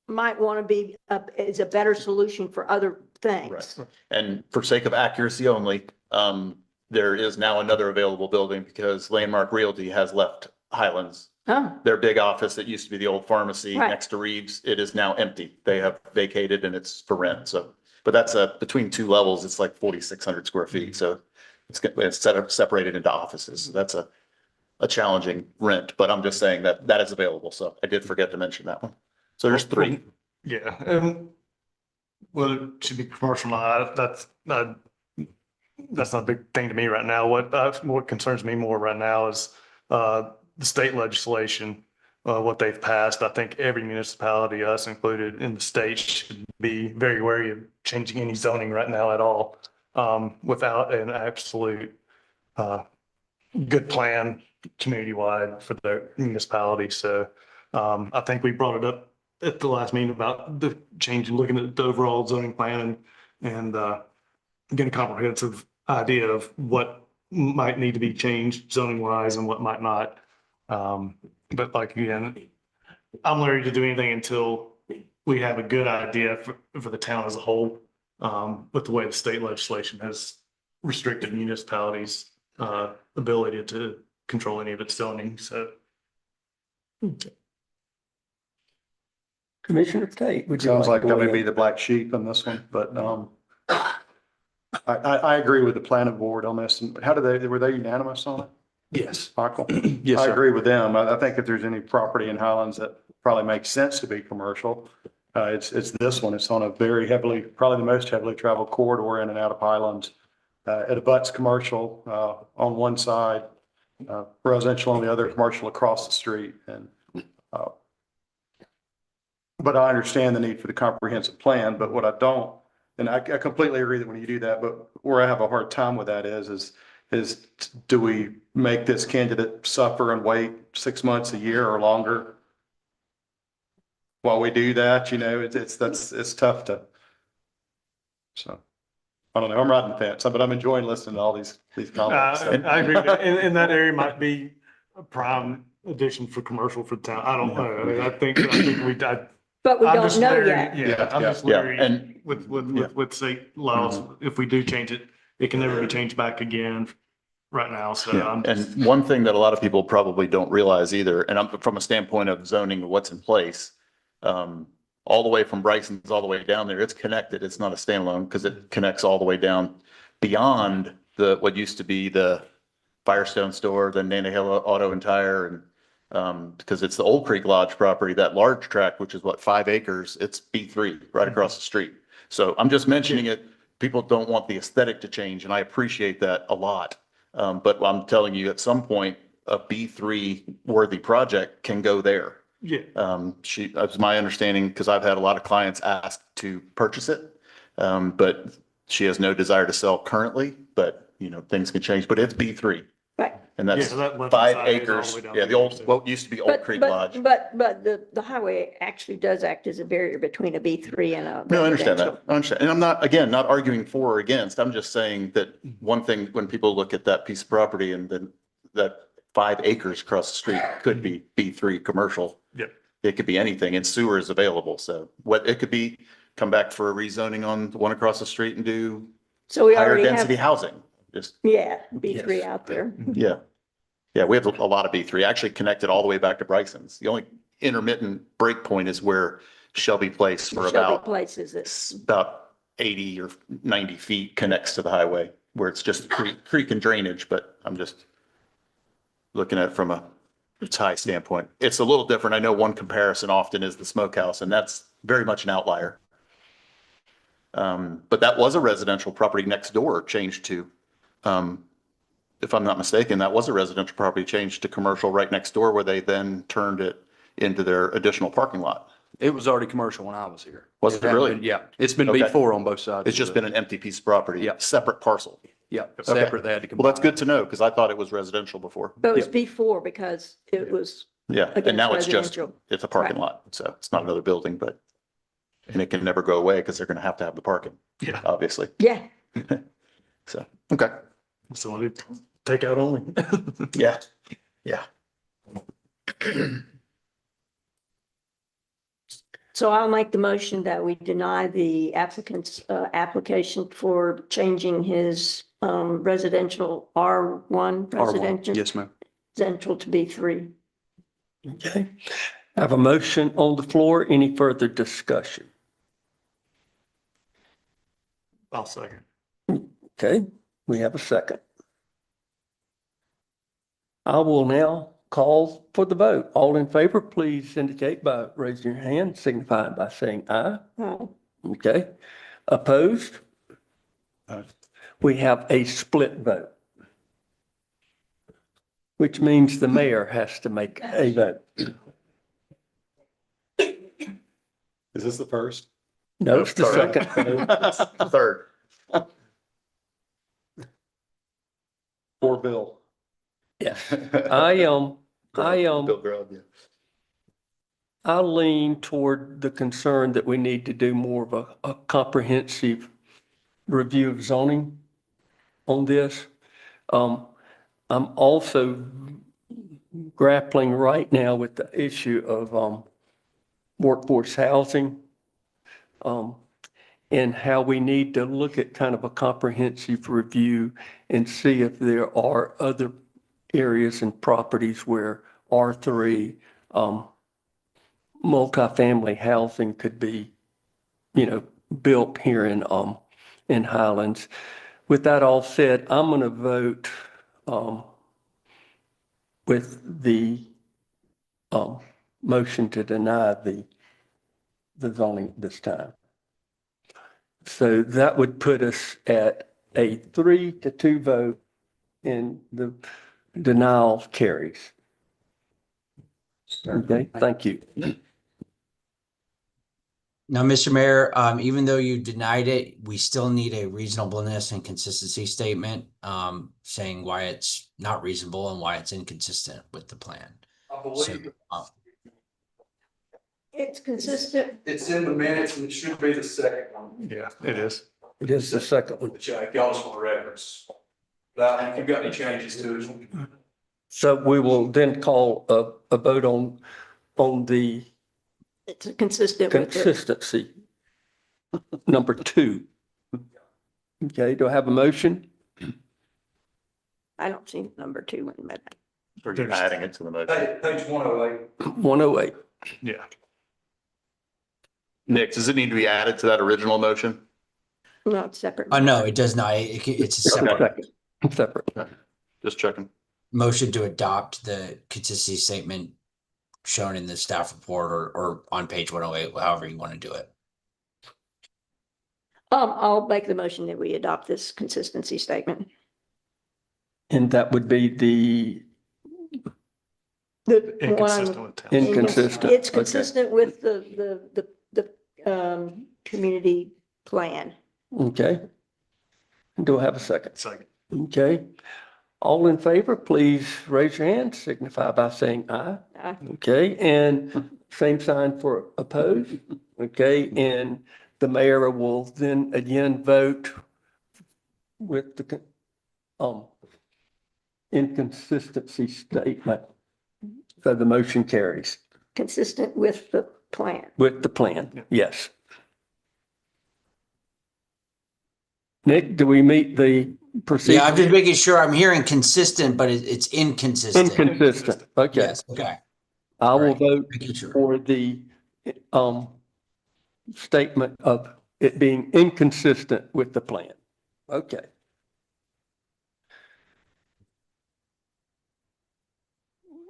might want to be, is a better solution for other things. Right. And for sake of accuracy only, there is now another available building because Landmark Realty has left Highlands. Oh, Their big office that used to be the old pharmacy Right. next to Reeves, it is now empty. They have vacated and it's for rent. So, but that's between 2 levels, it's like 4,600 square feet. So it's separated into offices. So that's a challenging rent, but I'm just saying that is available. So I did forget to mention that one. So there's 3. Yeah, and whether it should be commercial or not, that's not a big thing to me right now. What concerns me more right now is the state legislation, what they've passed. I think every municipality, us included in the state, should be very wary of changing any zoning right now at all, without an absolute good plan community-wide for the municipality. So I think we brought it up at the last meeting about the change in looking at the overall zoning plan and getting a comprehensive idea of what might need to be changed zoning wise and what might not. But like, again, I'm leery to do anything until we have a good idea for the town as a whole. With the way the state legislation has restricted municipalities' ability to control any of its zoning. So Commissioner Tate, would you Sounds like to I weigh may be in? the black sheep on this one, but I agree with the planning board on this. And how were they unanimous on it? yes, Michael? yes, I sir. agree with them. I think if there's any property in Highlands that probably makes sense to be commercial, it's this one. It's on a very heavily, probably the most heavily traveled corridor in and out of Highlands. It abuts commercial on one side, residential on the other, commercial across the street. And but I understand the need for the comprehensive plan. But what I don't, and I completely agree that when you do that, but where I have a hard time with that is do we make this candidate suffer and wait 6 months, a year or longer? While we do that, it's tough to, so, I don't know, I'm riding the fence, but I'm enjoying listening to all these comments. I agree. And that area might be a prime addition for commercial for the town. I don't know. I think but we I'm don't just know leery. yet. Yeah, I'm just Yeah, leery and- with state laws. If we do change it, it can never be changed back again right now. So Yeah, I'm just, and one thing that a lot of people probably don't realize either, and I'm from a standpoint of zoning, what's in place, all the way from Bryson's all the way down there, it's connected. It's not a standalone because it connects all the way down beyond what used to be the Firestone store, the Nantahala Auto and Tire, and Because it's the Old Creek Lodge property, that large tract, which is what, 5 acres, it's B3 right across the street. So I'm just mentioning it. People don't want the aesthetic to change, and I appreciate that a lot. But I'm telling you, at some point, a B3 worthy project can go there. Yeah. That's my understanding, because I've had a lot of clients ask to purchase it. But she has no desire to sell currently, but things can change, but it's B3. Right. And Yeah, that's so that went from 5 5 acres all the acres. way down Yeah, to the old, acres. what used to be Old But, Creek Lodge. but the highway actually does act as a barrier between a B3 and a No, I understand residential. that. I understand. And I'm not, again, not arguing for or against. I'm just saying that one thing, when people look at that piece of property and then that 5 acres across the street could be B3 commercial. Yep. It could be anything, and sewer is available. So what it could be, come back for a rezoning on the one across the street and do So we higher already density have, housing. Just, yeah, B3 Yes. out there. yeah. Yeah, we have a lot of B3 actually connected all the way back to Bryson's. The only intermittent break point is where Shelby Place for Shelby about Place is it? about 80 or 90 feet connects to the highway, where it's just creek and drainage, but I'm just looking at it from a tie standpoint. It's a little different. I know one comparison often is the smokehouse, and that's very much an outlier. But that was a residential property next door changed to, if I'm not mistaken, that was a residential property changed to commercial right next door, where they then turned it into their additional parking lot. It was already commercial when I was here. Was it had really? been- Yeah, it's been Okay. B4 on both sides. It's of just the- been an empty piece of property. Yeah. Separate parcel. Yeah, Okay. separate, they had to combine. Well, that's good to know, because I thought it was residential before. But it was B4 because it was Yeah, and against now it's just, residential. it's a parking Right. lot, so it's not another building, but, and it can never go away because they're gonna have to have the parking, Yeah. obviously. Yeah, So, okay, So we take out only. yeah, yeah. so I'll make the motion that we deny the applicant's application for changing his residential R1 R1. residential Yes, ma'am. central to B3. Okay. I have a motion on the floor. Any further discussion? I'll second. Okay, we have a second. I will now call for the vote. All in favor, please indicate by raising your hand, signifying by saying aye. Okay. Opposed? We have a split vote, which means the mayor has to make a vote. Is this the first? No, it's the Third. second. Third. For Bill. Yes, I Bill Grubb, yeah. I lean toward the concern that we need to do more of a comprehensive review of zoning on this. I'm also grappling right now with the issue of workforce housing, and how we need to look at kind of a comprehensive review and see if there are other areas and properties where R3 multifamily housing could be, built here in Highlands. With that all said, I'm going to vote with the motion to deny the zoning this time. So that would put us at a 3-2 vote, and the denial carries. Okay, thank you. Now, Mr. Mayor, even though you denied it, we still need a reasonableness and consistency statement, saying why it's not reasonable and why it's inconsistent with the plan. So, It's consistent. It's in the minutes and it should be the second one, Yeah, it is. It is the second one. which y'all just want to reference. But if you've got any changes to it. So we will then call a vote on the It's consistent with it. consistency. Number 2. Okay, do I have a motion? I don't see number 2 in a minute. Or you're adding it to the motion. Page 108. 108. Yeah. Nick, does it need to be added to that original motion? No, it's separate. no, it does not. It's a separate Separate. Just checking. motion to adopt the consistency statement shown in the staff report or on page 108, however you want to do it. I'll make the motion that we adopt this consistency statement. And that would be the The one, Inconsistent with town. inconsistent. it's Okay. consistent with the community plan. Okay. Do I have a second? Second. Okay. All in favor, please raise your hand, signify by saying aye. Aye. Okay, and same sign for opposed. Okay, and the mayor will then again vote with the inconsistency statement. So the motion carries Consistent with the plan. with the plan. Yes. Nick, do we meet the procedure? Yeah, I'm just making sure I'm hearing consistent, but it's inconsistent. Inconsistent. Okay. Yes, okay. I will Right. vote Making sure. for the statement of it being inconsistent with the plan. Okay.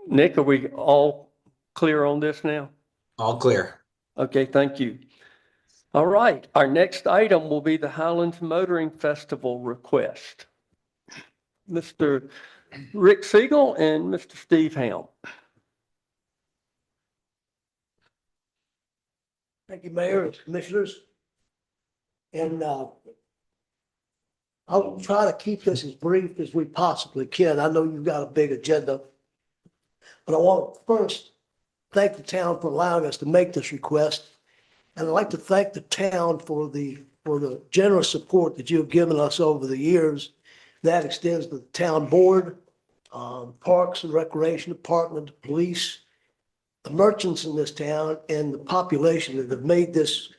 Nick, are we all clear on this now? All clear. Okay, thank you. All right, our next item will be the Highlands Motoring Festival request. Mr. Rick Siegel and Mr. Steve Helm. Thank you, Mayor and Commissioners. And I'll try to keep this as brief as we possibly can. I know you've got a big agenda. But I want to first thank the town for allowing us to make this request. And I'd like to thank the town for the generous support that you've given us over the years. That extends to the town board, Parks and Recreation Department, the police, the merchants in this town, and the population that have made this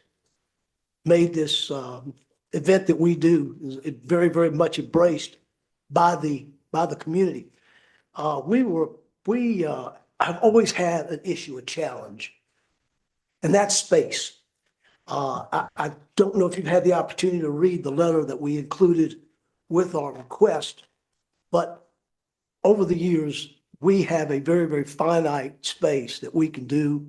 event that we do is very, very much embraced by the community. I've always had an issue, a challenge, and that's space. I don't know if you've had the opportunity to read the letter that we included with our request, but over the years, we have a very, very finite space that we can do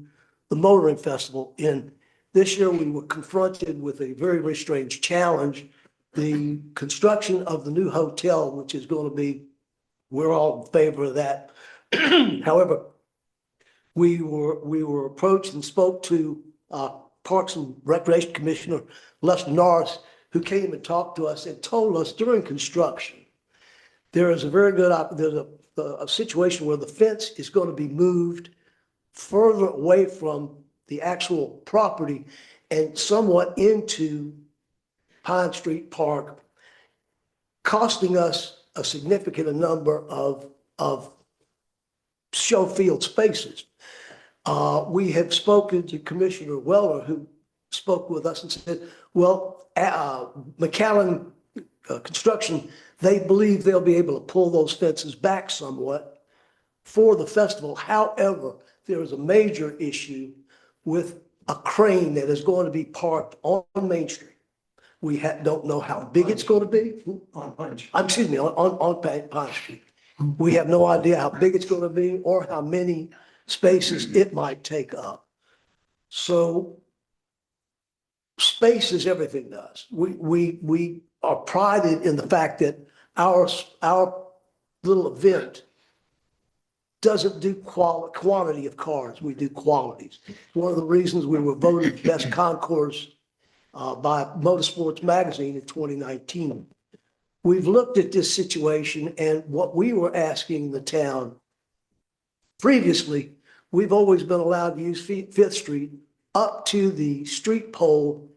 the motoring festival in. This year, we were confronted with a very, very strange challenge. The construction of the new hotel, which is going to be, we're all in favor of that. However, we were approached and spoke to Parks and Recreation Commissioner Lester Norris, who came and talked to us and told us during construction, there is a very good, there's a situation where the fence is going to be moved further away from the actual property and somewhat into Pine Street Park, costing us a significant number of show field spaces. We have spoken to Commissioner Weller, who spoke with us and said, well, McAllen Construction, they believe they'll be able to pull those fences back somewhat for the festival. However, there is a major issue with a crane that is going to be parked on Main Street. We don't know how big it's going to be. Excuse me, on Pine Street. We have no idea how big it's going to be or how many spaces it might take up. So space is everything to us. We are prided in the fact that our little event doesn't do quantity of cars. We do qualities. One of the reasons we were voted best concourse by Motorsports Magazine in 2019. We've looked at this situation, and what we were asking the town previously, we've always been allowed to use Fifth Street up to the street pole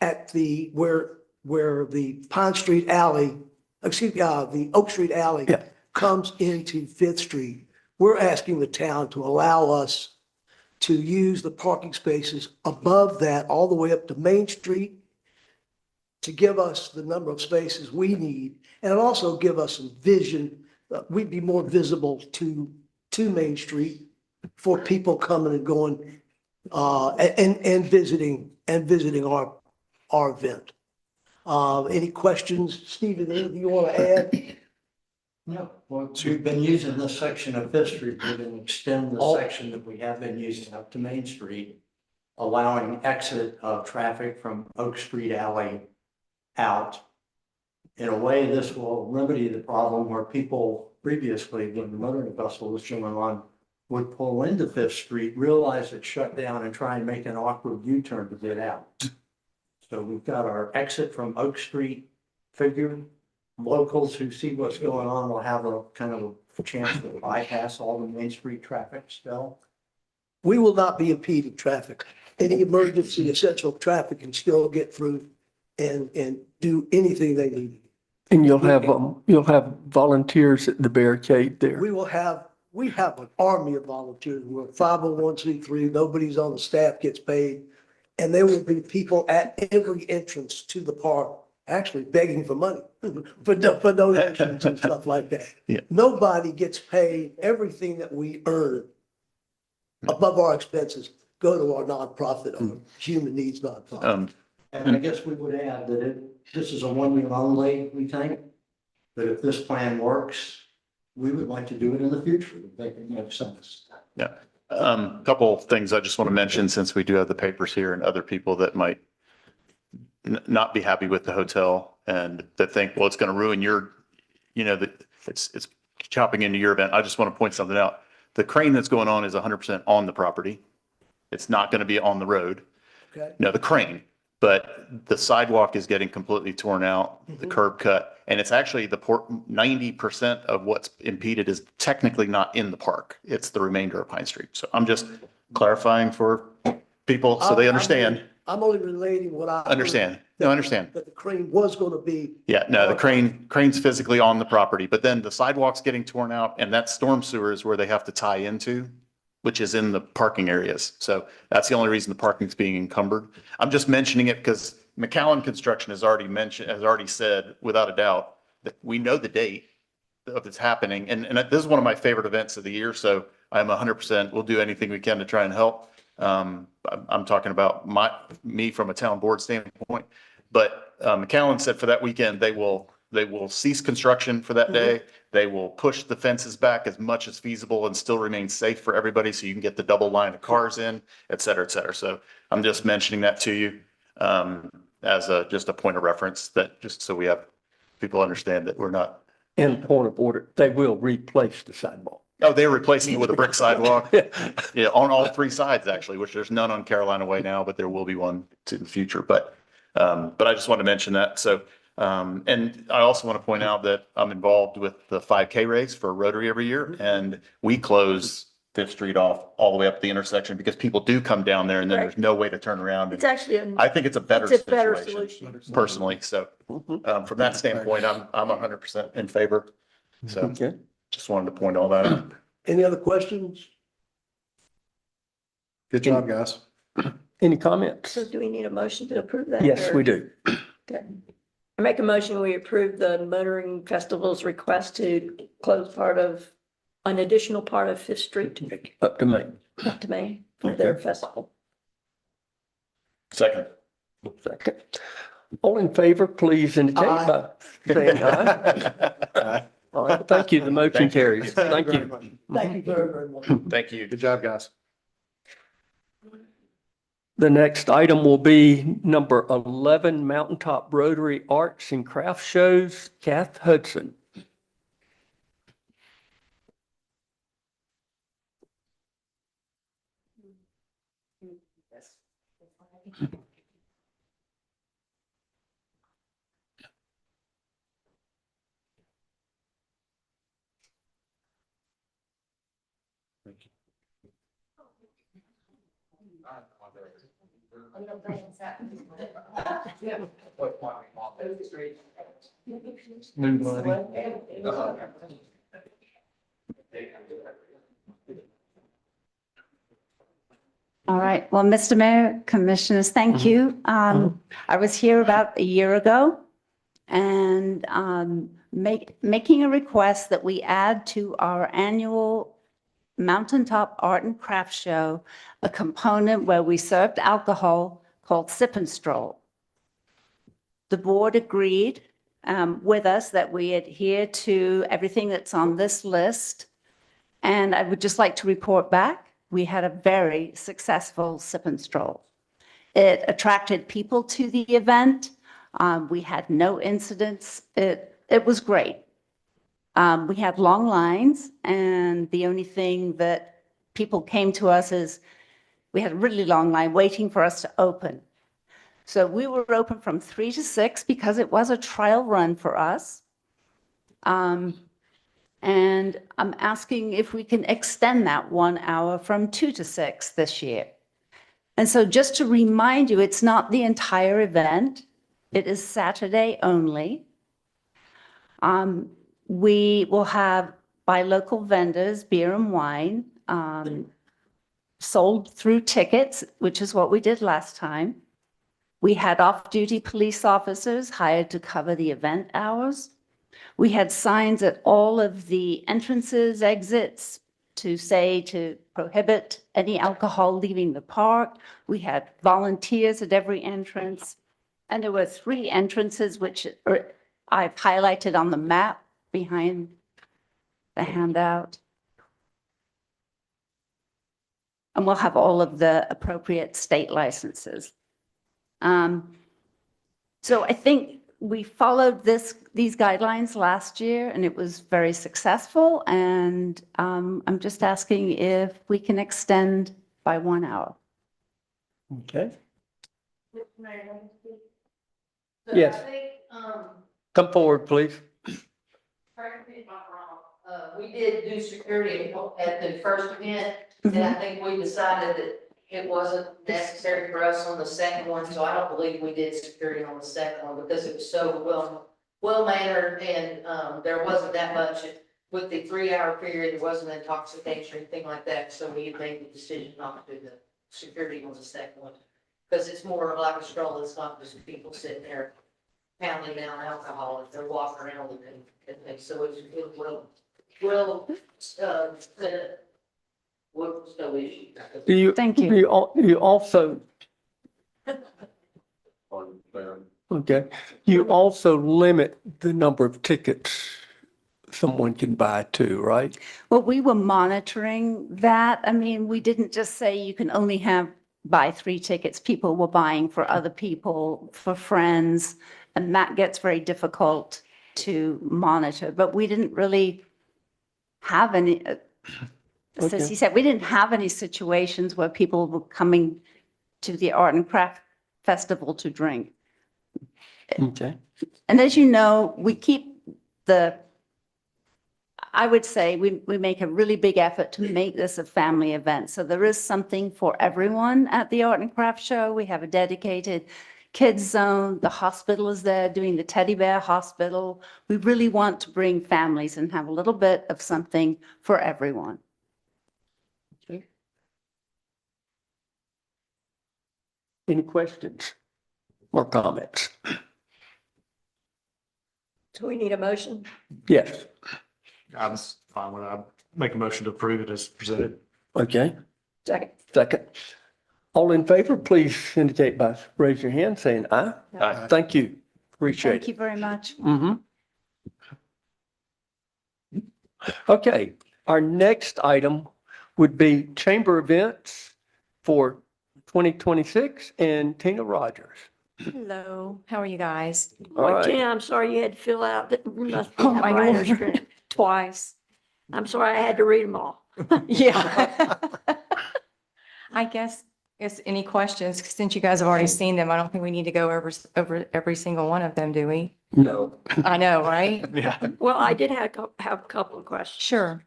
at where the Pine Street Alley, the Oak Street Alley comes into Fifth Street. We're asking the town to allow us to use the parking spaces above that all the way up to Main Street to give us the number of spaces we need, and also give us some vision. We'd be more visible to Main Street for people coming and going and visiting our event. Any questions, Stephen, anything you want to add? No, well, we've been using this section of Fifth Street, we're going to extend the section that we have been using up to Main Street, allowing exit of traffic from Oak Street Alley out. In a way, this will remedy the problem where people previously, when the motoring festival was going on, would pull into Fifth Street, realize it's shut down and try and make an awkward U-turn to get out. So we've got our exit from Oak Street figured. Locals who see what's going on will have a kind of a chance to bypass all the Main Street traffic still. We will not be impeding traffic. Any emergency essential traffic can still get through and do anything they need. And you'll have volunteers at the barricade there. We have an army of volunteers. We're 501c3, nobody's on the staff gets paid. And there will be people at every entrance to the park actually begging for money, for donations and stuff like that. Yeah. Nobody gets paid. Everything that we earn above our expenses go to our nonprofit, or human needs nonprofit. And I guess we would add that this is a 1 year only, we think. But if this plan works, we would like to do it in the future. If it makes sense. Yeah. Couple of things I just want to mention since we do have the papers here and other people that might not be happy with the hotel and that think, well, it's going to ruin your, that it's chopping into your event. I just want to point something out. The crane that's going on is 100% on the property. It's not going to be on the road. Okay. No, the crane, but the sidewalk is getting completely torn out, the curb cut. And it's actually 90% of what's impeded is technically not in the park. It's the remainder of Pine Street. So I'm just clarifying for people so they understand. I'm only relating what I. Understand. No, understand. That the crane was going to be. Yeah, no, the crane's physically on the property, but then the sidewalk's getting torn out and that storm sewer is where they have to tie into, which is in the parking areas. So that's the only reason the parking's being encumbered. I'm just mentioning it because McAllen Construction has already said without a doubt that we know the date of it's happening. And this is one of my favorite events of the year. So I'm 100%, we'll do anything we can to try and help. I'm talking about me from a town board standpoint, but McAllen said for that weekend, they will cease construction for that day. They will push the fences back as much as feasible and still remain safe for everybody. So you can get the double line of cars in, et cetera, et cetera. So I'm just mentioning that to you as just a point of reference that just so we have people understand that we're not. And point of order, they will replace the sidewalk. Oh, they're replacing it with a brick sidewalk. Yeah, on all three sides, actually, which there's none on Carolina Way now, but there will be one in the future. But I just wanted to mention that. So, and I also want to point out that I'm involved with the 5K race for Rotary every year, and we close Fifth Street off all the way up the intersection because people do come down there and then there's no way to turn around. It's actually, I think it's a better it's a better situation solution. personally. So, from that standpoint, I'm 100% in favor. So Okay. just wanted to point all that out. Any other questions? Good job, guys. Any comments? So do we need a motion to approve that? Yes, or- we do. Okay. I make a motion, we approve the motoring festival's request to close an additional part of Fifth Street Up to me. up to May for their Okay. festival. Second. Second. All in favor, please indicate by saying aye. All right, thank you. The motion carries. Thank very you. much. Thank you very, very much. Thank you. Good job, guys. The next item will be number 11, Mountaintop Rotary Arts and Crafts Shows, Kath Hudson. All right. Well, Mr. Mayor, Commissioners, thank you. I was here about a year ago and making a request that we add to our annual Mountaintop Art and Craft Show a component where we served alcohol called Sip and Stroll. The board agreed with us that we adhere to everything that's on this list. And I would just like to report back, we had a very successful sip and stroll. It attracted people to the event. We had no incidents. It was great. We had long lines, and the only thing that people came to us is we had a really long line waiting for us to open. So we were open from 3 to 6 because it was a trial run for us. And I'm asking if we can extend that 1 hour from 2 to 6 this year. And so just to remind you, it's not the entire event. It is Saturday only. We will have by local vendors, beer and wine, sold through tickets, which is what we did last time. We had off-duty police officers hired to cover the event hours. We had signs at all of the entrances, exits to prohibit any alcohol leaving the park. We had volunteers at every entrance. And there were 3 entrances, which I've highlighted on the map behind the handout. And we'll have all of the appropriate state licenses. So I think we followed these guidelines last year, and it was very successful. And I'm just asking if we can extend by 1 hour. Okay. Yes. Come forward, please. Correct me if I'm wrong, we did do security at the first event, and I think we decided that it wasn't necessary for us on the second one, so I don't believe we did security on the second one because it was so well mannered, and there wasn't that much with the 3-hour period. There wasn't intoxication or anything like that, so we made the decision not to do the security on the second one because it's more like a stroll. It's not just people sitting there pounding down alcohol if they're walking around and things. So it will was no issue. Thank you. You also, okay, you also limit the number of tickets someone can buy too, right? Well, we were monitoring that. I mean, we didn't just say you can only buy 3 tickets. People were buying for other people, for friends, and that gets very difficult to monitor. But we didn't really have any, as he said, we didn't have any situations where people were coming to the Art and Craft Festival to drink. Okay. And as you know, we keep I would say we make a really big effort to make this a family event. So there is something for everyone at the Art and Craft Show. We have a dedicated kids zone. The hospital is there doing the teddy bear hospital. We really want to bring families and have a little bit of something for everyone. Okay. Any questions or comments? So we need a motion. Yes. I'm fine with it. I make a motion to approve it as presented. Okay. Second. Second. All in favor, please indicate by raise your hand saying aye. Aye. Thank you. Appreciate Thank it. you very much. Okay, our next item would be chamber events for 2026 and Tina Rogers. Hello, how are you guys? All right. Tina, I'm sorry you had to fill out that. Must be Oh, I know. writer's credit. Twice. I'm sorry I had to read them all. Yeah. I guess any questions, since you guys have already seen them, I don't think we need to go over every single one of them, do we? No. I know, right? Yeah. Well, I did have a couple of questions. Sure.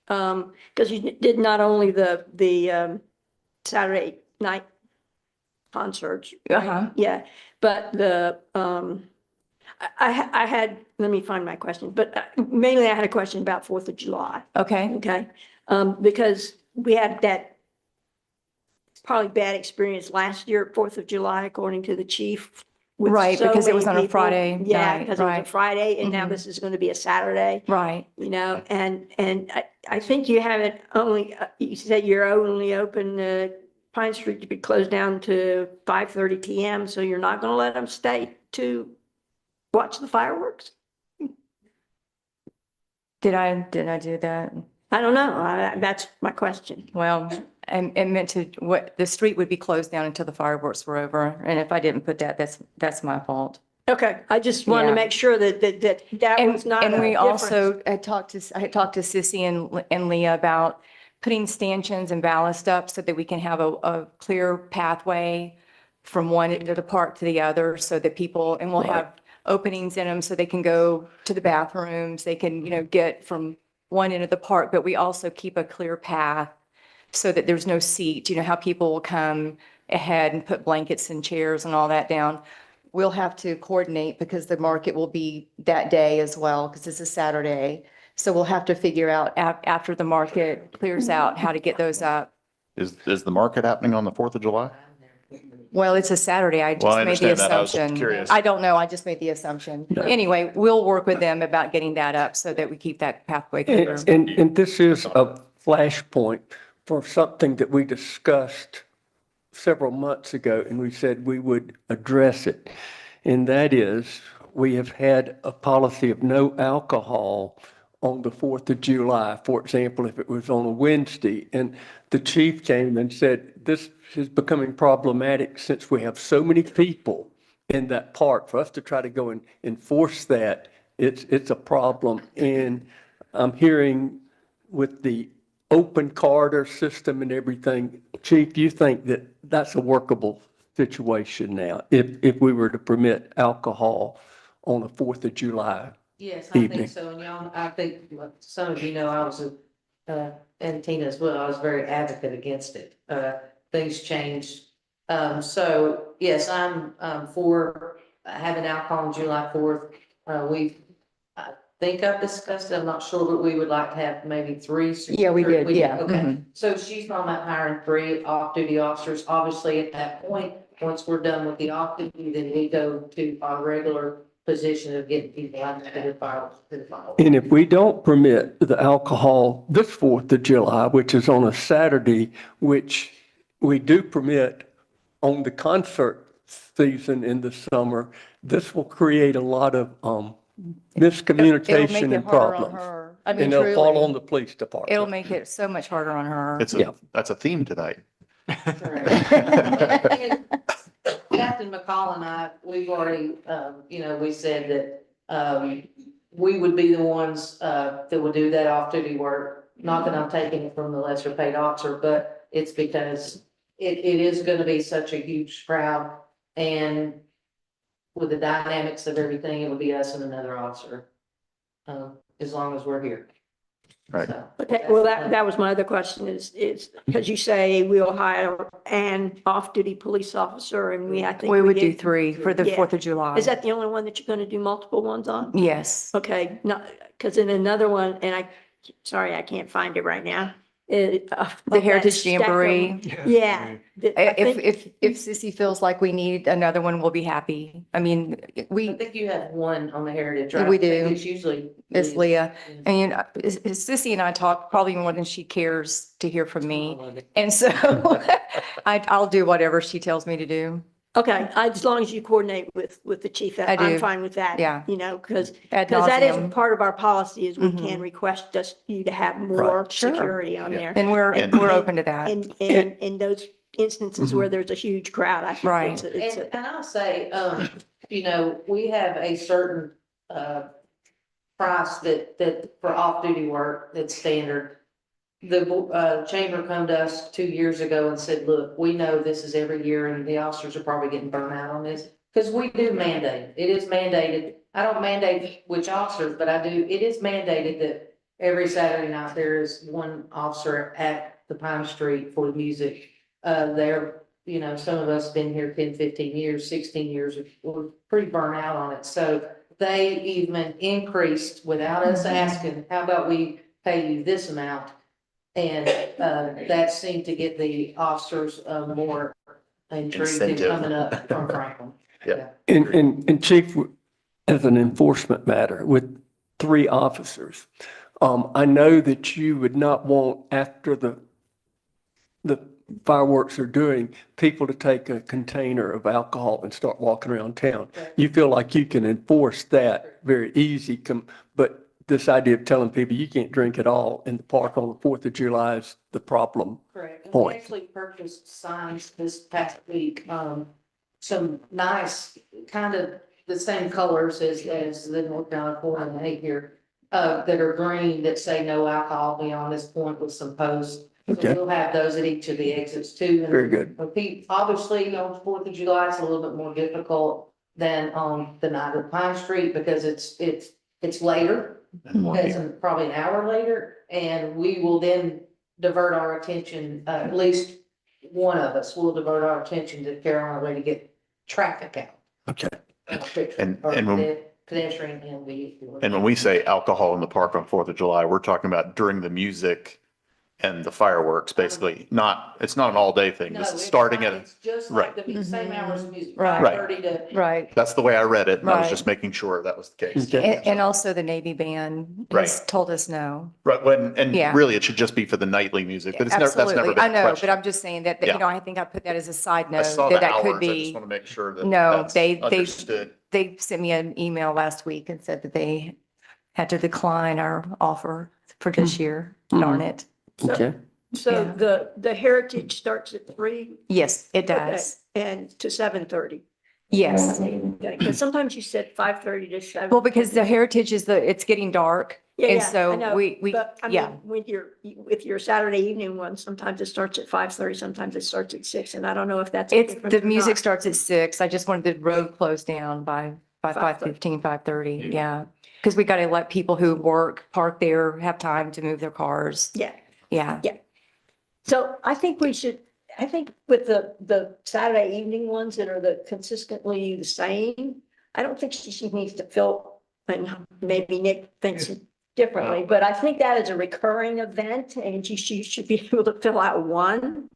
Because you did not only the Saturday night concerts. Uh-huh. Yeah, but I had, let me find my question, but mainly I had a question about 4th of July. Okay. Okay, because we had that probably bad experience last year at 4th of July, according to the chief. with Right, so because it many was on a people. Friday Yeah, night, because it was a right. Friday, and now Mhm. this is going to be a Saturday. Right. You know, and I think you have it only, you said you're only open, Pine Street to be closed down to 5:30 PM, so you're not going to let them stay to watch the fireworks? Did I do that? I don't know. That's my question. Well, and meant to, what, the street would be closed down until the fireworks were over. And if I didn't put that, that's my fault. Okay, I just wanted to Yeah. make sure that was not a And we difference. also, I had talked to Sissy and Leah about putting stanchions and ballast up so that we can have a clear pathway from one end of the park to the other so that people, and we'll have openings in them so they can go to the bathrooms, they can, get from one end of the park, but we also keep a clear path so that there's no seat, how people will come ahead and put blankets and chairs and all that down. We'll have to coordinate because the market will be that day as well, because it's a Saturday. So we'll have to figure out after the market clears out how to get those up. Is the market happening on the 4th of July? Well, it's a Saturday. I Well, I just made the understand that. I was assumption. curious. I don't know. I just made the assumption. Anyway, we'll work with them about getting that up so that we keep that pathway clear. And this is a flashpoint for something that we discussed several months ago, and we said we would address it. And that is, we have had a policy of no alcohol on the 4th of July, for example, if it was on a Wednesday. And the chief came and said, this is becoming problematic since we have so many people in that park. For us to try to go and enforce that, it's a problem. And I'm hearing with the open corridor system and everything, Chief, you think that that's a workable situation now, if we were to permit alcohol on the 4th of July? Yes, I evening. think so. And y'all, I think some of you know, I was, and Tina as well, I was very advocate against it. Things changed. So yes, I'm, for having alcohol on July 4th. I think I've discussed it. I'm not sure, but we would like to have maybe 3. Yeah, we did. Yeah. Okay. Mhm. So she's talking about hiring 3 off-duty officers. Obviously, at that point, once we're done with the off-duty, then we go to our regular position of getting people out to the fire. And if we don't permit the alcohol this 4th of July, which is on a Saturday, which we do permit on the concert season in the summer, this will create a lot of miscommunication and problems. I mean, And it'll fall truly, on the police department. it'll make it so much harder on her. That's a theme tonight. Captain McCall and I, we've already, we said that, we would be the ones, that would do that off-duty work. Not that I'm taking it from the lesser paid officer, but it's because it is gonna be such a huge crowd. And with the dynamics of everything, it would be us and another officer, as long as we're here. Right. So, Okay, well, that was my other question is because you say we'll hire an off-duty police officer and I think. We would do did- 3 for the Yeah. 4th of July. Is that the only one that you're going to do multiple ones on? Yes. Okay, no, because in another one, and sorry, I can't find it right now. The Heritage Jamboree. Yeah. I think- If Sissy feels like we need another one, we'll be happy. I mean, I we, think you have one on the Heritage, right? We I think do. It's usually. it's Leah. And Sissy and I talk probably more than she cares to hear from me. And so I'll do whatever she tells me to do. Okay, as long as you coordinate with the chief, I I'm do. fine with that. Yeah. Because Ad that is nauseam. part of our policy is we Mhm. can request you to have more Sure. security on there. And we're And- open to that. And in those instances where there's a huge crowd, I think Right. it's a. And I'll say, we have a certain, price that for off-duty work that's standard. The, chamber come to us 2 years ago and said, look, we know this is every year and the officers are probably getting burnt out on this. Cause we do mandate, it is mandated. I don't mandate which officers, but it is mandated that every Saturday night there is one officer at the Pine Street for the music. Some of us been here 10, 15 years, 16 years, we're pretty burnt out on it. So they even increased without us asking, how about we pay you this amount? And, that seemed to get the officers, more intrigued in Incentive. coming up from Franklin. Yeah. And Chief, as an enforcement matter with 3 officers, I know that you would not want after the fireworks are doing, people to take a container of alcohol and start walking around town. You feel like you can enforce that very easy, but this idea of telling people you can't drink at all in the park on the 4th of July is the problem. Correct. And Point. we actually purchased signs this past week, some nice, kind of the same colors as the North Carolina Forum and Hate here, that are green that say no alcohol beyond this point with some posts. So Okay. we'll have those at each of the exits too. And Very good. obviously, on 4th of July, it's a little bit more difficult than on the night of Pine Street because it's later. It's probably an hour later, and we will then divert our attention, at least one of us will divert our attention to Carolina Way to get traffic out. Okay. And Or when- pedestrian and vehicular. And when we say alcohol in the park on 4th of July, we're talking about during the music and the fireworks, basically. It's not an all-day thing. No, This is it's starting not. at, It's just right. like the same hours of music, Right. 5:30 to. Right. That's the way I read it, and I was Right. just making sure that was the case. Okay. And also the Navy band has Right. told us no. Right, and Yeah. really, it should just be for the nightly music, but that's never Absolutely. been I a know, question. but I'm just saying that, Yeah. I think I put that as a side I note, saw that the that could hours, I just be. want to make sure that No, that's they understood. they sent me an email last week and said that they had to decline our offer for this year. Darn it. Okay. So Yeah. the heritage starts at 3? Yes, it does. And to 7:30. Yes. Okay, because sometimes you said 5:30 to 7. Well, because the heritage it's getting dark. Yeah, And yeah, I so know, we, but I yeah. mean, with your Saturday evening one, sometimes it starts at 5:30, sometimes it starts at 6, and I don't know if that's. It's, different the or music not. starts at 6. I just wanted the road closed down by 5:15, 5:30. Yeah. Because we got to let people who work, park there, have time to move their cars. Yeah, Yeah. so I think with the Saturday evening ones that are consistently the same, I don't think she needs to fill, and maybe Nick thinks differently, but I think that is a recurring event and she should be able to fill out one.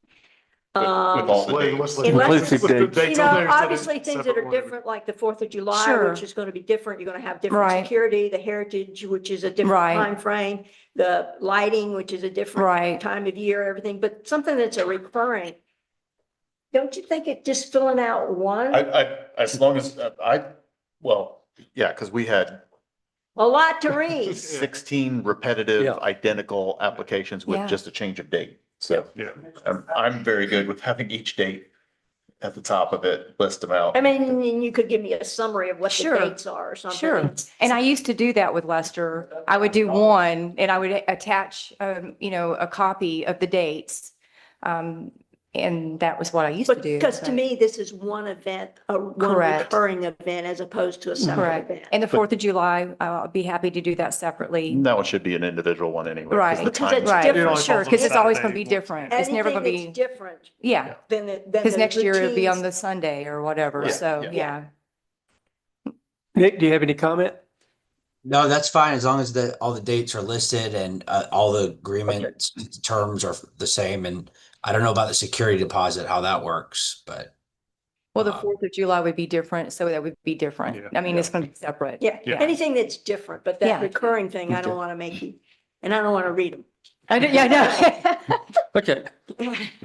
With all the dates. Unless, Inclusive dates. you know, obviously things that are different, like the 4th of July, Sure. which is going to be different. You're going to have different Right. security, the heritage, which is a different Right. time frame, the lighting, which is a different Right. time of year, everything, but something that's a recurring. Don't you think it just filling out one, As long as, well, yeah, because we had a lot to read? 16 repetitive, Yeah. identical applications Yeah. with just a change of date. So Yeah. I'm very good with having each date at the top of it, list them out. I mean, and you could give me a summary of what the Sure. dates are or something. Sure. And I used to do that with Lester. I would do one and I would attach, a copy of the dates. And that was what I used to But do. because to me, this is one event, one Correct. recurring event as opposed to a separate Correct. event. And the 4th of July, I'll be happy to do that separately. That one should be an individual one anyway. Right. The Because time- it's Right, different. sure, because it's always going to be Saturday. different. It's never going to Anything be, that's different yeah, than the. because next year it'll be on routines. the Sunday or whatever. Yeah, So, yeah. yeah. Nick, do you have any comment? No, that's fine as long as all the dates are listed and all the agreement terms are the same. And I don't know about the security deposit, how that works, but Well, the 4th of July would be different, so that would be different. Yeah. I mean, it's going to be separate. Yeah, Yeah. anything that's different, but that Yeah. recurring thing, I don't Okay. want to make you, and I don't want to read them. Yeah, I know. Okay.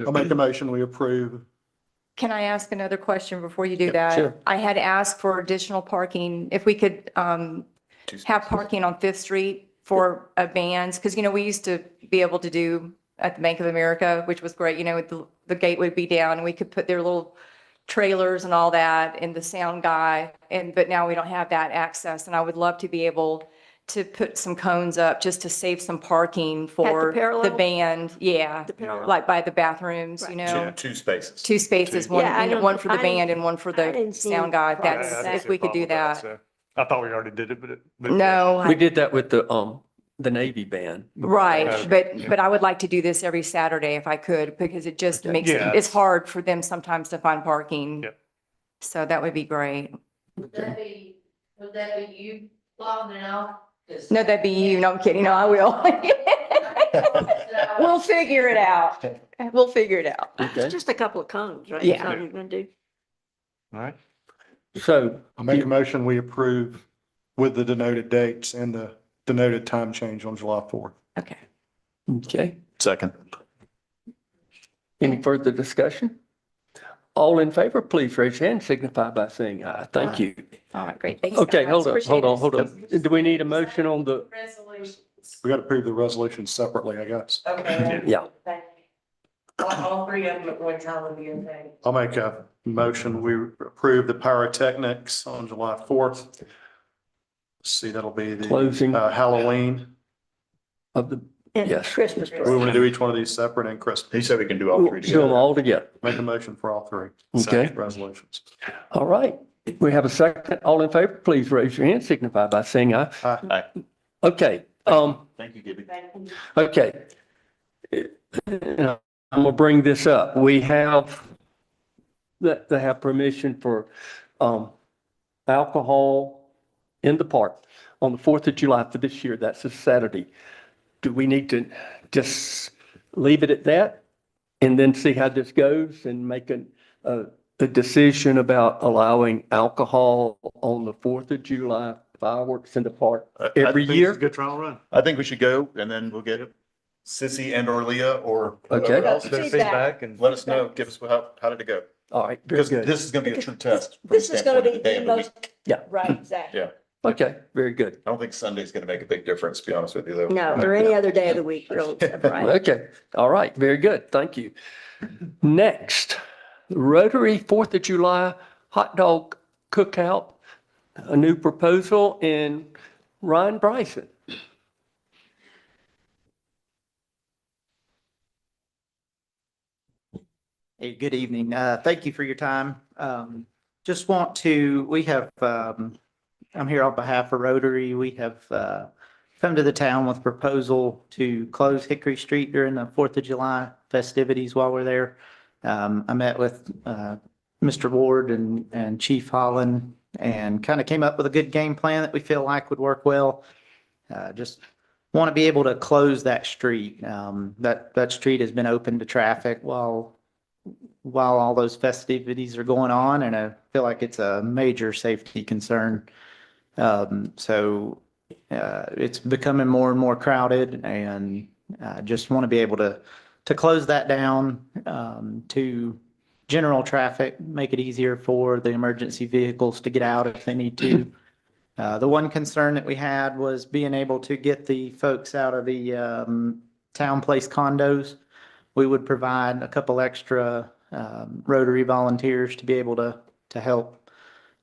I'll make a motion, we approve. Can I ask another question before you do Yeah, that? sure. I had asked for additional parking, if we could have parking on Fifth Street for bands, because, we used to be able to do at the Bank of America, which was great, the gate would be down and we could put their little trailers and all that and the sound guy, but now we don't have that access, and I would love to be able to put some cones up just to save some parking for the parallel? band, yeah, The parallel. like by the bathrooms, Right. Two spaces. two spaces, Two. one, Yeah, I don't- one for the I didn't- band and one for I the didn't see sound guy. problem That's, with that. if we could do that. So, I thought we already did it, but. No, We did that with the Navy band. right, Yeah. but I would like to do this every Saturday if I could, because it just makes, Yeah. it's hard for them sometimes to find parking. Yep. So that would be great. Would that be you logging it off? No, that'd be you. No, I'm kidding. No, I will. We'll figure it out. We'll figure it out. Okay. It's just a couple of cones, right? Yeah. That's all you're going to do. All right. So, I'll make a motion, we approve with the denoted dates and the denoted time change on July 4th. Okay. okay. Second. Any further discussion? All in favor, please raise your hand, signify by saying aye. Thank you. All right, great. Thanks. Okay, guys. hold on, Appreciate hold on, it. hold on. Do we need a motion on the, We got to approve the resolution separately, I guess. Okay. yeah, All three of them at one time would be okay. I'll make a motion. We approve the pyrotechnics on July 4th. Let's see, that'll be the Closing. Halloween. of the, And Yes. Christmas. We want to do each one of these separate and He Christmas. said we can do all three do them together. all together. Make a motion for all three Okay, resolutions. all right. We have a second. All in favor, please raise your hand, signify by saying aye. Aye. Okay, Thank you, Gibby. okay. I'm gonna bring this up. We have that they have permission for alcohol in the park on the 4th of July for this year. That's a Saturday. Do we need to just leave it at that and then see how this goes and make a decision about allowing alcohol on the 4th of July fireworks in the park every year? Good trial run. I think we should go and then we'll get Sissy and or Leah or Okay. whoever else. Bit of feedback and. Let us know, give us how did it go? All right, very Because good. this is gonna be a true test. from This is gonna standpoint of be day the of the most, week. Yeah. right, exactly. Yeah. Okay, very good. I don't think Sunday's gonna make a big difference, to be honest with you, though. No, or any other day of the week, really, right? Okay, all right, very good, thank you. Next, Rotary 4th of July hot dog cookout, a new proposal in Ryan Bryson. Hey, good evening. Thank you for your time. Just want to, we have, I'm here on behalf of Rotary. We have come to the town with a proposal to close Hickory Street during the 4th of July festivities while we're there. I met with Mr. Ward and Chief Holland and kind of came up with a good game plan that we feel like would work well. Just want to be able to close that street. That street has been open to traffic while all those festivities are going on, and I feel like it's a major safety concern. So it's becoming more and more crowded, and just want to be able to close that down to general traffic, make it easier for the emergency vehicles to get out if they need to. The one concern that we had was being able to get the folks out of the town place condos. We would provide a couple extra Rotary volunteers to be able to help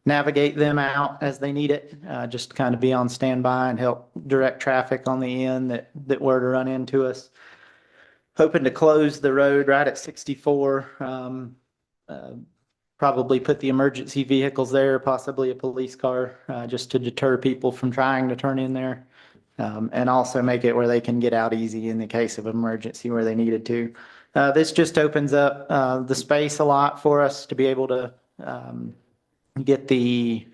navigate them out as they need it, just to kind of be on standby and help direct traffic on the end that were to run into us. Hoping to close the road right at 64. Probably put the emergency vehicles there, possibly a police car, just to deter people from trying to turn in there. And also make it where they can get out easy in the case of emergency where they needed to. This just opens up the space a lot for us to be able to get the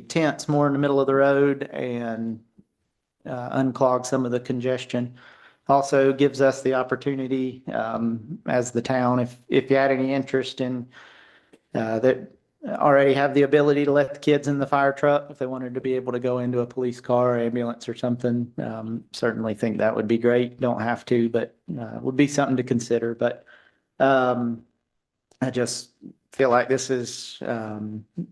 tents more in the middle of the road and unclog some of the congestion. Also gives us the opportunity as the town, if you had any interest in that already have the ability to let the kids in the fire truck if they wanted to be able to go into a police car or ambulance or something. Certainly think that would be great. Don't have to, but would be something to consider. But I just feel like this is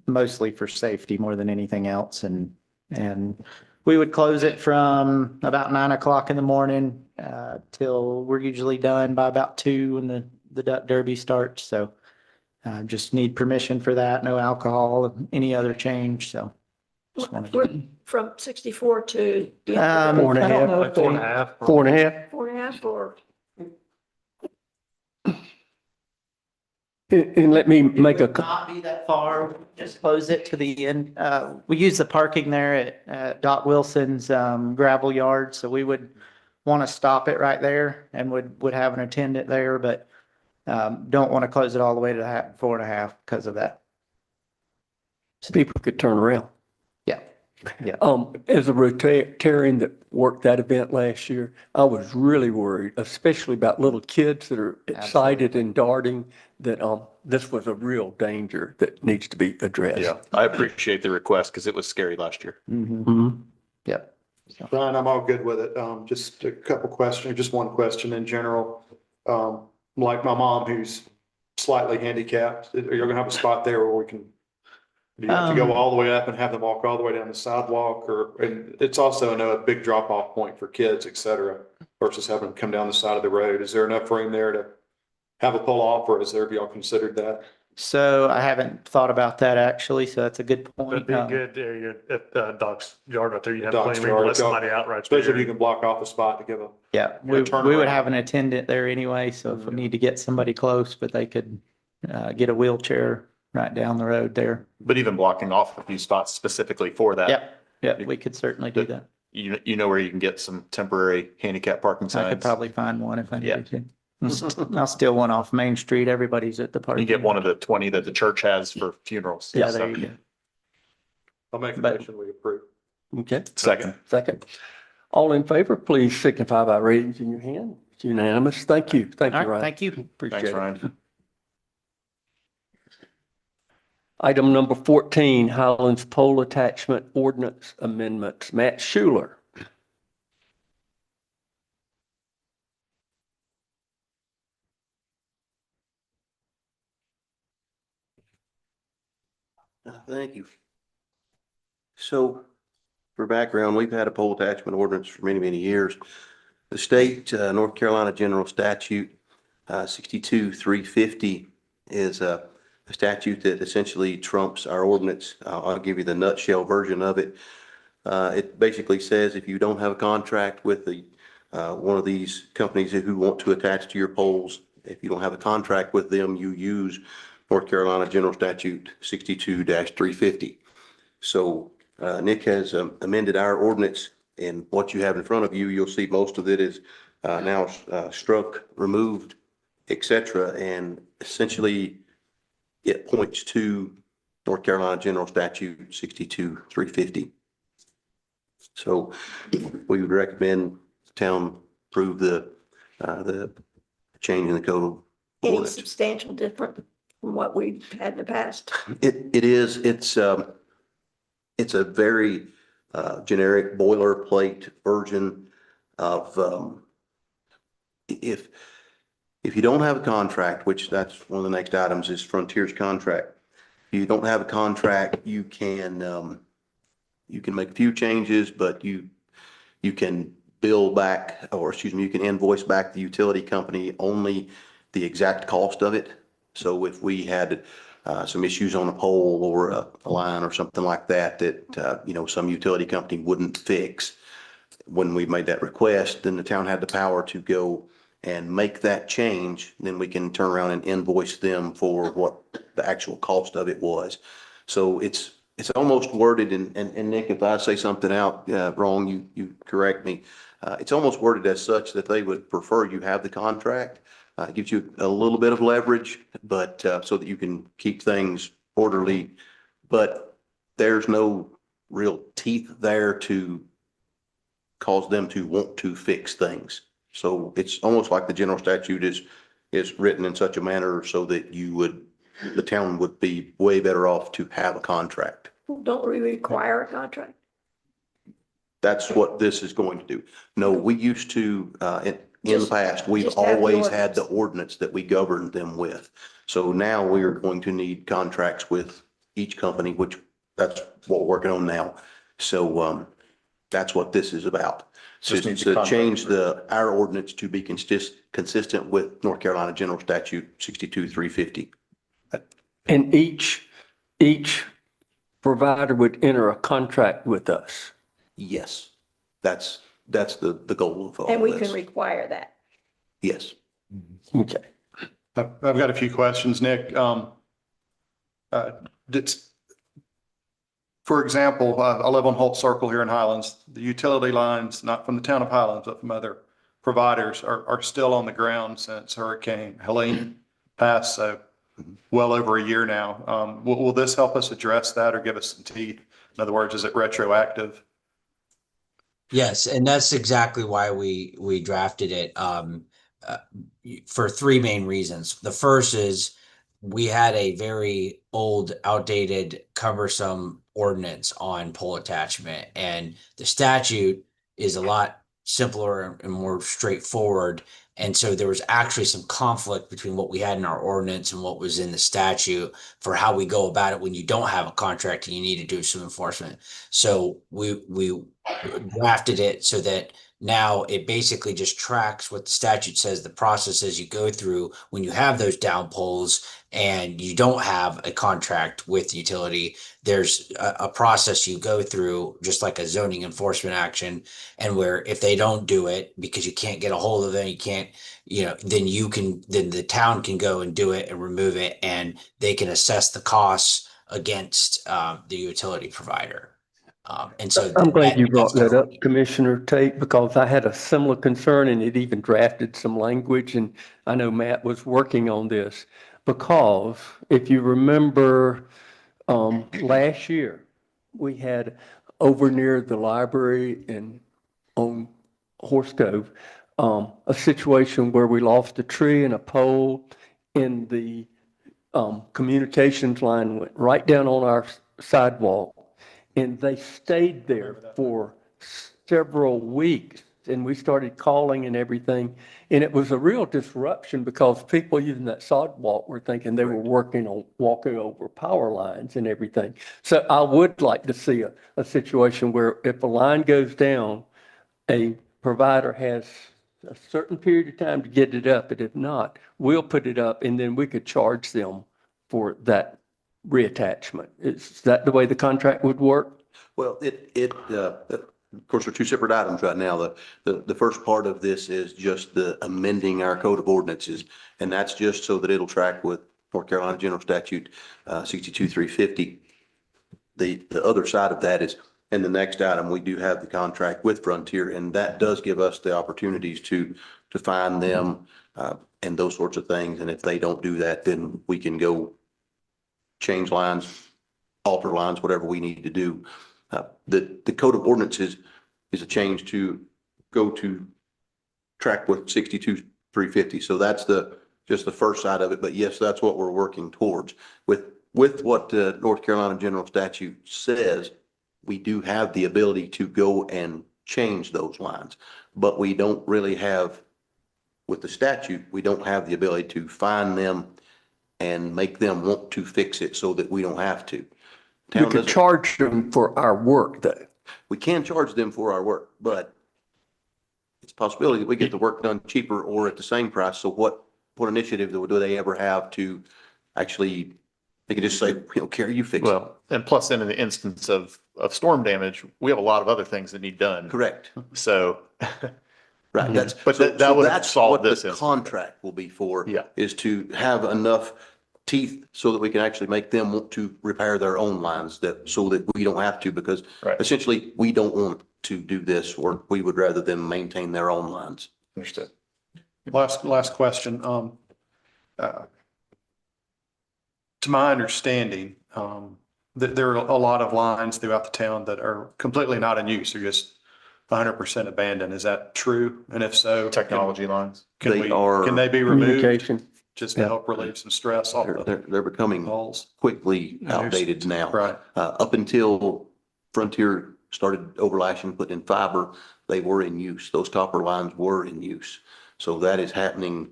mostly for safety more than anything else. And we would close it from about 9 o'clock in the morning till we're usually done by about 2 when the duck derby starts. So just need permission for that. No alcohol, any other change. So just wanted to. We're from 64 to. Four and a I don't half. know if 4.5. 4.5. 4.5 or. And let me make a, It would not be that far, just close it to the end. We use the parking there at Doc Wilson's gravel yard, so we would want to stop it right there and would have an attendant there, but don't want to close it all the way to 4.5 because of that. so people could turn around. Yeah, yeah. As a Rotarian that worked that event last year, I was really worried, especially about little kids that are excited and darting, that this was a real danger that needs to be addressed. Yeah, I appreciate the request because it was scary last year. Mhm. Yep. Brian, I'm all good with it. Just a couple questions, just one question in general. like my mom who's slightly handicapped, are you gonna have a spot there where we can, do you have to go all the way up and have them walk all the way down the sidewalk, or, and it's also, I know, a big drop off point for kids, et cetera, versus having them come down the side of the road. Is there enough room there to have a pull off, or is there, have y'all considered that? So I haven't thought about that actually, so that's a good point. That'd be a good area at Doc's yard right there. You have Doc's plenty, we can yard, let somebody out right Especially if there. you can block off a spot to give a. Yeah, we would have an attendant there anyway, so if we need to get somebody close, but they could get a wheelchair right down the road there. But even blocking off a few spots specifically for that. Yep, yep, we could certainly do that. You know where you can get some temporary handicap parking signs? I could probably find one if I Yeah. needed to. I'll steal one off Main Street. Everybody's at the park. You get one of the 20 that the church has for funerals. Yeah, there you go. I'll make a But- motion, we approve. Okay. Second. Second. All in favor, please signify by raising your hand. It's unanimous. Thank you. Thank All you, right, Ryan. thank you. Appreciate Thanks, it. Ryan. Item number 14, Highlands Pole Attachment Ordinance Amendments. Matt Schuler. Thank you. So for background, we've had a pole attachment ordinance for many, many years. The state, North Carolina General Statute 62-350 is a statute that essentially trumps our ordinance. I'll give you the nutshell version of it. It basically says if you don't have a contract with the one of these companies who want to attach to your poles, if you don't have a contract with them, you use North Carolina General Statute 62-350. So Nick has amended our ordinance, and what you have in front of you, you'll see most of it is now struck, removed, etc. And essentially it points to North Carolina General Statute 62-350. So we would recommend the town approve the change in the code of Any ordinance. substantial different from what we've had in the past? It is, it's a very generic boilerplate version of if you don't have a contract, which that's one of the next items is Frontier's contract. If you don't have a contract, you can make a few changes, but you can bill back, or excuse me, you can invoice back the utility company only the exact cost of it. So if we had some issues on a pole or a line or something like that, some utility company wouldn't fix, when we made that request, then the town had the power to go and make that change. Then we can turn around and invoice them for what the actual cost of it was. So it's almost worded, and Nick, if I say something out wrong, you correct me. It's almost worded as such that they would prefer you have the contract. It gives you a little bit of leverage, but so that you can keep things orderly. But there's no real teeth there to cause them to want to fix things. So it's almost like the general statute is written in such a manner so that the town would be way better off to have a contract. Don't we require a contract? That's what this is going to do. No, we used to, in the Just- past, we've just have the always had the ordinance that we governed them with. So now we are going to need contracts with each company, which that's what we're working on now. So that's what this is about. Just To needs a contract. change our ordinance to be consistent with North Carolina General Statute 62-350. And each provider would enter a contract with us. Yes, that's the goal of all And we this. can require that. Yes. Okay. I've got a few questions, Nick. For example, I live on Holt Circle here in Highlands. The utility lines, not from the town of Highlands, but from other providers are still on the ground since Hurricane Helene passed, so well over a year now. Will this help us address that or give us some teeth? In other words, is it retroactive? Yes, and that's exactly why we drafted it for three main reasons. The first is we had a very old, outdated, cumbersome ordinance on pole attachment, and the statute is a lot simpler and more straightforward. And so there was actually some conflict between what we had in our ordinance and what was in the statute for how we go about it when you don't have a contract and you need to do some enforcement. So we drafted it so that now it basically just tracks what the statute says, the processes you go through when you have those down poles and you don't have a contract with the utility. There's a process you go through, just like a zoning enforcement action. And where if they don't do it because you can't get a hold of them, you can't, then the town can go and do it and remove it, and they can assess the costs against the utility provider. And so I'm glad you that's brought that kind of up, Commissioner Tate, because I had a similar concern and it even drafted some language, and I know Matt was working on this. Because if you remember, last year, we had over near the library and on Horse Cove, a situation where we lost a tree and a pole, and the communications line went right down on our sidewalk. And they stayed there for several weeks, and we started calling and everything. And it was a real disruption because people using that sidewalk were thinking they were walking over power lines and everything. So I would like to see a situation where if a line goes down, a provider has a certain period of time to get it up, and if not, we'll put it up, and then we could charge them for that reattachment. Is that the way the contract would work? Well, of course, there are two separate items right now. The first part of this is just the amending our code of ordinances, and that's just so that it'll track with North Carolina General Statute 62-350. The other side of that is, in the next item, we do have the contract with Frontier, and that does give us the opportunities to find them and those sorts of things. And if they don't do that, then we can go change lines, alter lines, whatever we need to do. The code of ordinances is a change to go to track with 62-350. So that's just the first side of it. But yes, that's what we're working towards. With what the North Carolina General Statute says, we do have the ability to go and change those lines, but we don't really have, with the statute, we don't have the ability to find them and make them want to fix it so that we don't have to. We could charge them for our work, though. We can charge them for our work, but it's a possibility that we get the work done cheaper or at the same price. So what initiative do they ever have to actually, they can just say, Carrie, you fix it. Well, and plus then in the instance of storm damage, we have a lot of other things that need done. Correct. So. Right. That would that's solve what this the instance. contract will be for. Yeah. Is to have enough teeth so that we can actually make them want to repair their own lines, so that we don't have to, because essentially we don't want to do this, or we would rather them maintain their own lines. Understood. Last question. To my understanding, that there are a lot of lines throughout the town that are completely not in use. They're just 100% abandoned. Is that true? And if so, Technology lines. can They are they be removed Communication. just to help relieve some stress off They're becoming poles? quickly outdated now. Right. Up until Frontier started overlashing, putting in fiber, they were in use. Those copper lines were in use. So that is happening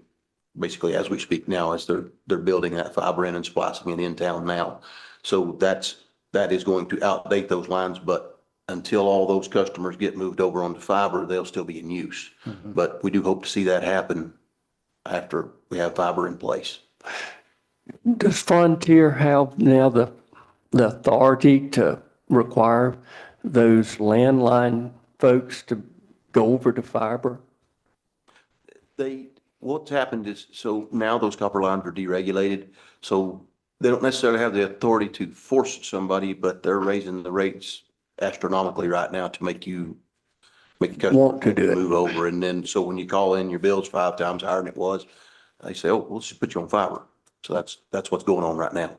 basically as we speak now, as they're building that fiber in and splicing it in town now. So that is going to outdate those lines, but until all those customers get moved over onto fiber, they'll still be in use. Mm-hmm. But we do hope to see that happen after we have fiber in place. Does Frontier have now the authority to require those landline folks to go over to fiber? What's happened is, so now those copper lines are deregulated, so they don't necessarily have the authority to force somebody, but they're raising the rates astronomically right now to make you Want to do it. move over. And then, so when you call in, your bill's 5 times higher than it was, they say, oh, we'll just put you on fiber. So that's what's going on right now.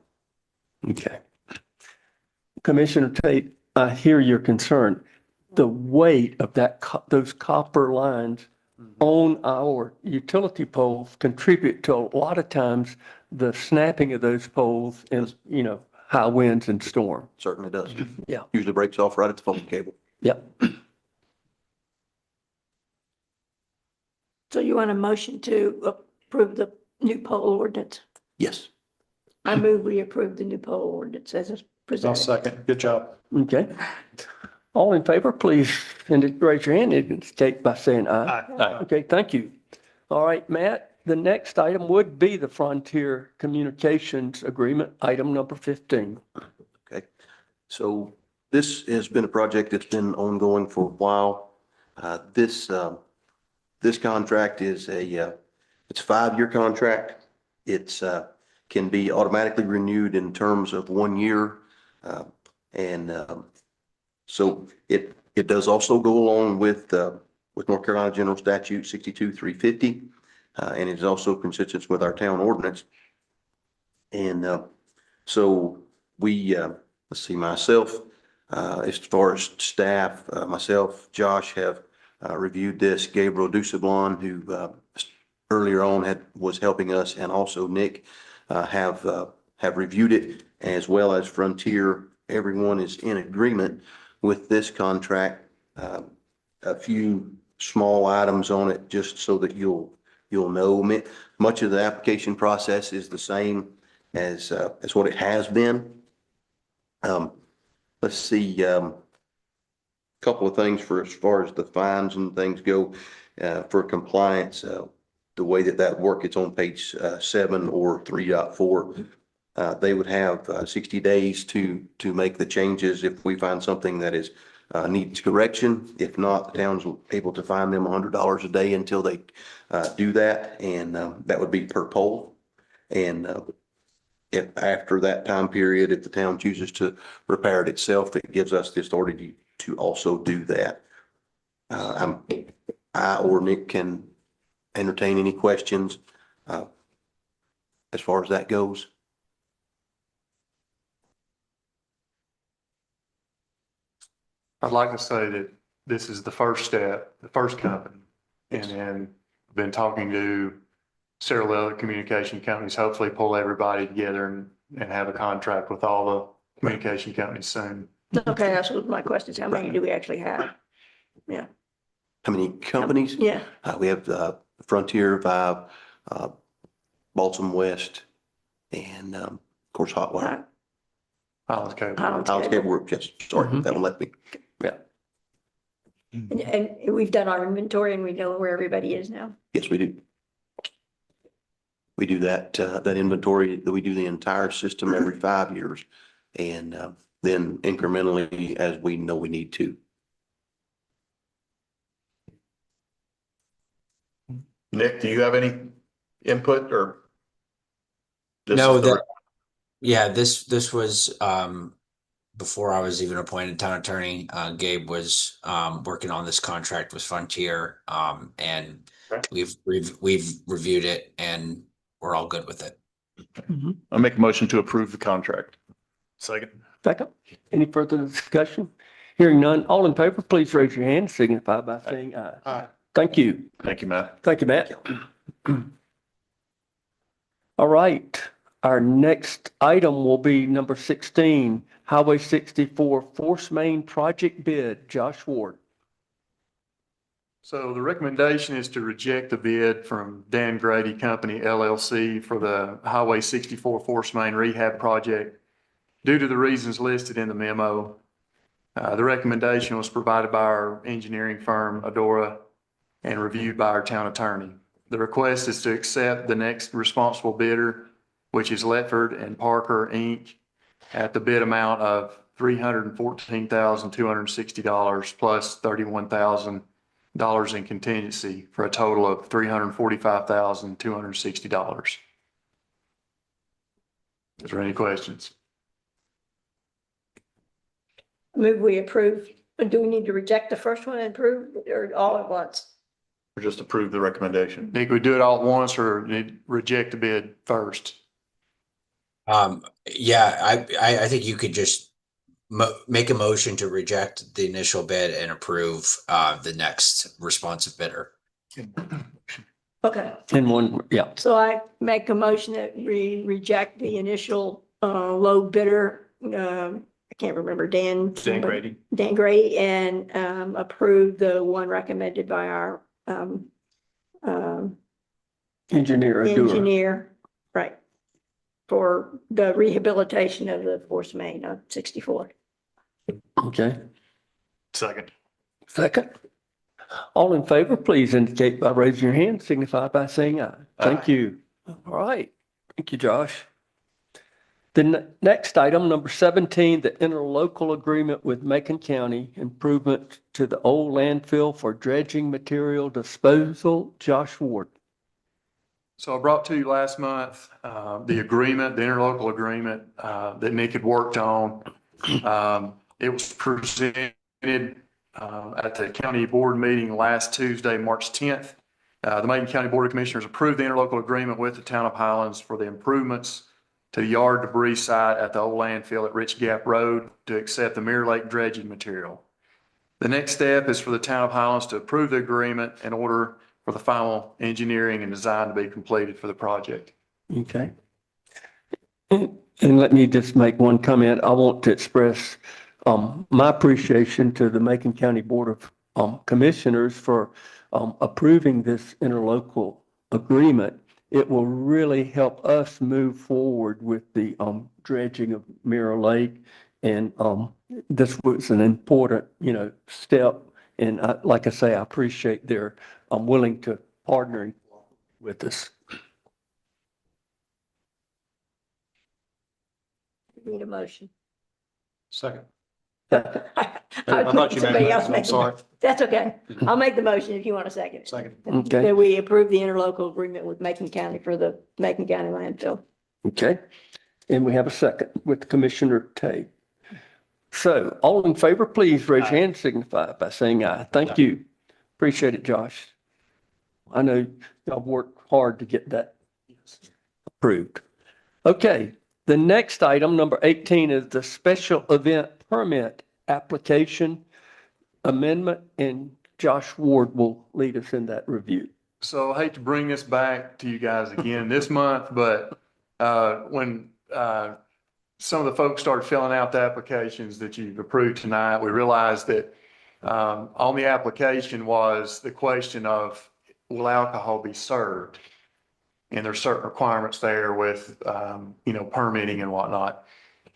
Okay. Commissioner Tate, I hear your concern. The weight of those copper lines on our utility poles contribute to a lot of times the snapping of those poles in, high winds and storm. Certainly does. Yeah. Usually breaks off right at the phone cable. Yep. So you want a motion to approve the new poll ordinance? Yes. I move we approve the new poll ordinance as it's I'll presented. second. Good job. Okay. All in favor, please raise your hand and indicate by saying aye. Aye. Okay, thank you. All right, Matt, the next item would be the Frontier Communications Agreement, item number 15. Okay. So this has been a project that's been ongoing for a while. This contract is it's a 5-year contract. It's, can be automatically renewed in terms of 1 year. So it does also go along with North Carolina General Statute 62-350. And it's also consistent with our town ordinance. And so we, let's see, myself, as far as staff, myself, Josh have reviewed this. Gabriel Dusablon, who earlier on was helping us, and also Nick have reviewed it, as well as Frontier. Everyone is in agreement with this contract. A few small items on it, just so that you'll know. Much of the application process is the same as what it has been. Let's see, couple of things for as far as the fines and things go, for compliance. The way that work, it's on page 7 or 3.4. They would have 60 days to make the changes if we find something that is needs correction. If not, the town's able to fine them $100 a day until they do that, and that would be per poll. And if after that time period, if the town chooses to repair it itself, it gives us the authority to also do that. I or Nick can entertain any questions as far as that goes. I'd like to say that this is the first step, the first company. And then been talking to several other communication companies, hopefully pull everybody together and have a contract with all the communication companies soon. Okay, that's what my question is. How many do we actually have? Yeah. How many companies? Yeah. We have Frontier, Vibe, Balsam West, and of course Hotwire. Highlands Cable. Highlands Cable Group, yes. Sorry, that one left me. Yeah. And we've done our inventory and we know where everybody is now. Yes, we do. We do that inventory, we do the entire system every 5 years, and then incrementally as we know we need to. Nick, do you have any input or? This No, is the- yeah, this was, before I was even appointed town attorney. Gabe was, working on this contract with Frontier. And we've reviewed it and we're all good with it. I'll make a motion to approve the contract. Second. Second, any further discussion? Hearing none, all in favor, please raise your hand, signify by saying aye. Aye. Thank you. Thank you, Matt. Thank you, Matt. All right, our next item will be number 16, Highway 64 Force Main Project Bid. Josh Ward. So the recommendation is to reject the bid from Dan Grady Company LLC for the Highway 64 Force Main Rehab Project due to the reasons listed in the memo. The recommendation was provided by our engineering firm, Adora, and reviewed by our town attorney. The request is to accept the next responsible bidder, which is Letford and Parker, Inc., at the bid amount of $314,260 plus $31,000 in contingency for a total of $345,260. Is there any questions? Move we approve. Do we need to reject the first one and approve, or all at once? Or just approve the recommendation. Nick, we do it all at once or reject the bid first? Yeah, I think you could just make a motion to reject the initial bid and approve the next responsive bidder. Okay, In one, yeah. so I make a motion that we reject the initial low bidder. I can't remember Dan Grady, and approve the one recommended by our Engineer or doer. engineer, right, for the rehabilitation of the force main of 64. Okay, Second. second. All in favor, please indicate by raising your hand, signify by saying aye. Thank you. All right, thank you, Josh. The next item, number 17, the interlocal agreement with Macon County improvement to the old landfill for dredging material disposal. Josh Ward. So I brought to you last month, the agreement, the interlocal agreement, that Nick had worked on. It was presented, at the county board meeting last Tuesday, March 10th. The Macon County Board of Commissioners approved the interlocal agreement with the town of Highlands for the improvements to the yard debris site at the old landfill at Rich Gap Road to accept the Mirror Lake dredging material. The next step is for the town of Highlands to approve the agreement in order for the final engineering and design to be completed for the project. Okay. And let me just make one comment. I want to express my appreciation to the Macon County Board of Commissioners for approving this interlocal agreement. It will really help us move forward with the dredging of Mirror Lake. And this was an important, step. And like I say, I appreciate their willing to partnering with us. Need a motion. Second. I I thought you meant somebody that. else I'm make the sorry. mo- That's okay. I'll make the motion if you want a second. Second. Okay. That we approve the interlocal agreement with Macon County for the Macon County landfill. Okay. And we have a second with Commissioner Tay. So all in favor, please raise your hand, signify by saying aye. Thank you. Appreciate it, Josh. I know y'all worked hard to get that approved. Okay. The next item, number 18, is the special event permit application amendment, and Josh Ward will lead us in that review. So I hate to bring this back to you guys again this month, but when some of the folks started filling out the applications that you've approved tonight, we realized that on the application was the question of, will alcohol be served? And there's certain requirements there with, permitting and whatnot.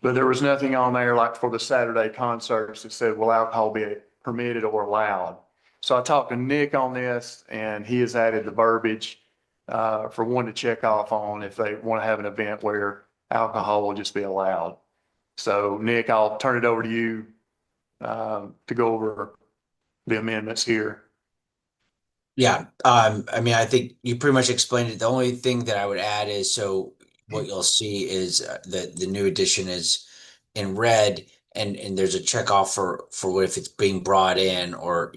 But there was nothing on there like for the Saturday concerts that said, will alcohol be permitted or allowed? So I talked to Nick on this and he has added the verbiage for one to check off on if they want to have an event where alcohol will just be allowed. So Nick, I'll turn it over to you to go over the amendments here. Yeah, I mean, I think you pretty much explained it. The only thing that I would add is, so what you'll see is the new addition is in red, and there's a check off for what if it's being brought in or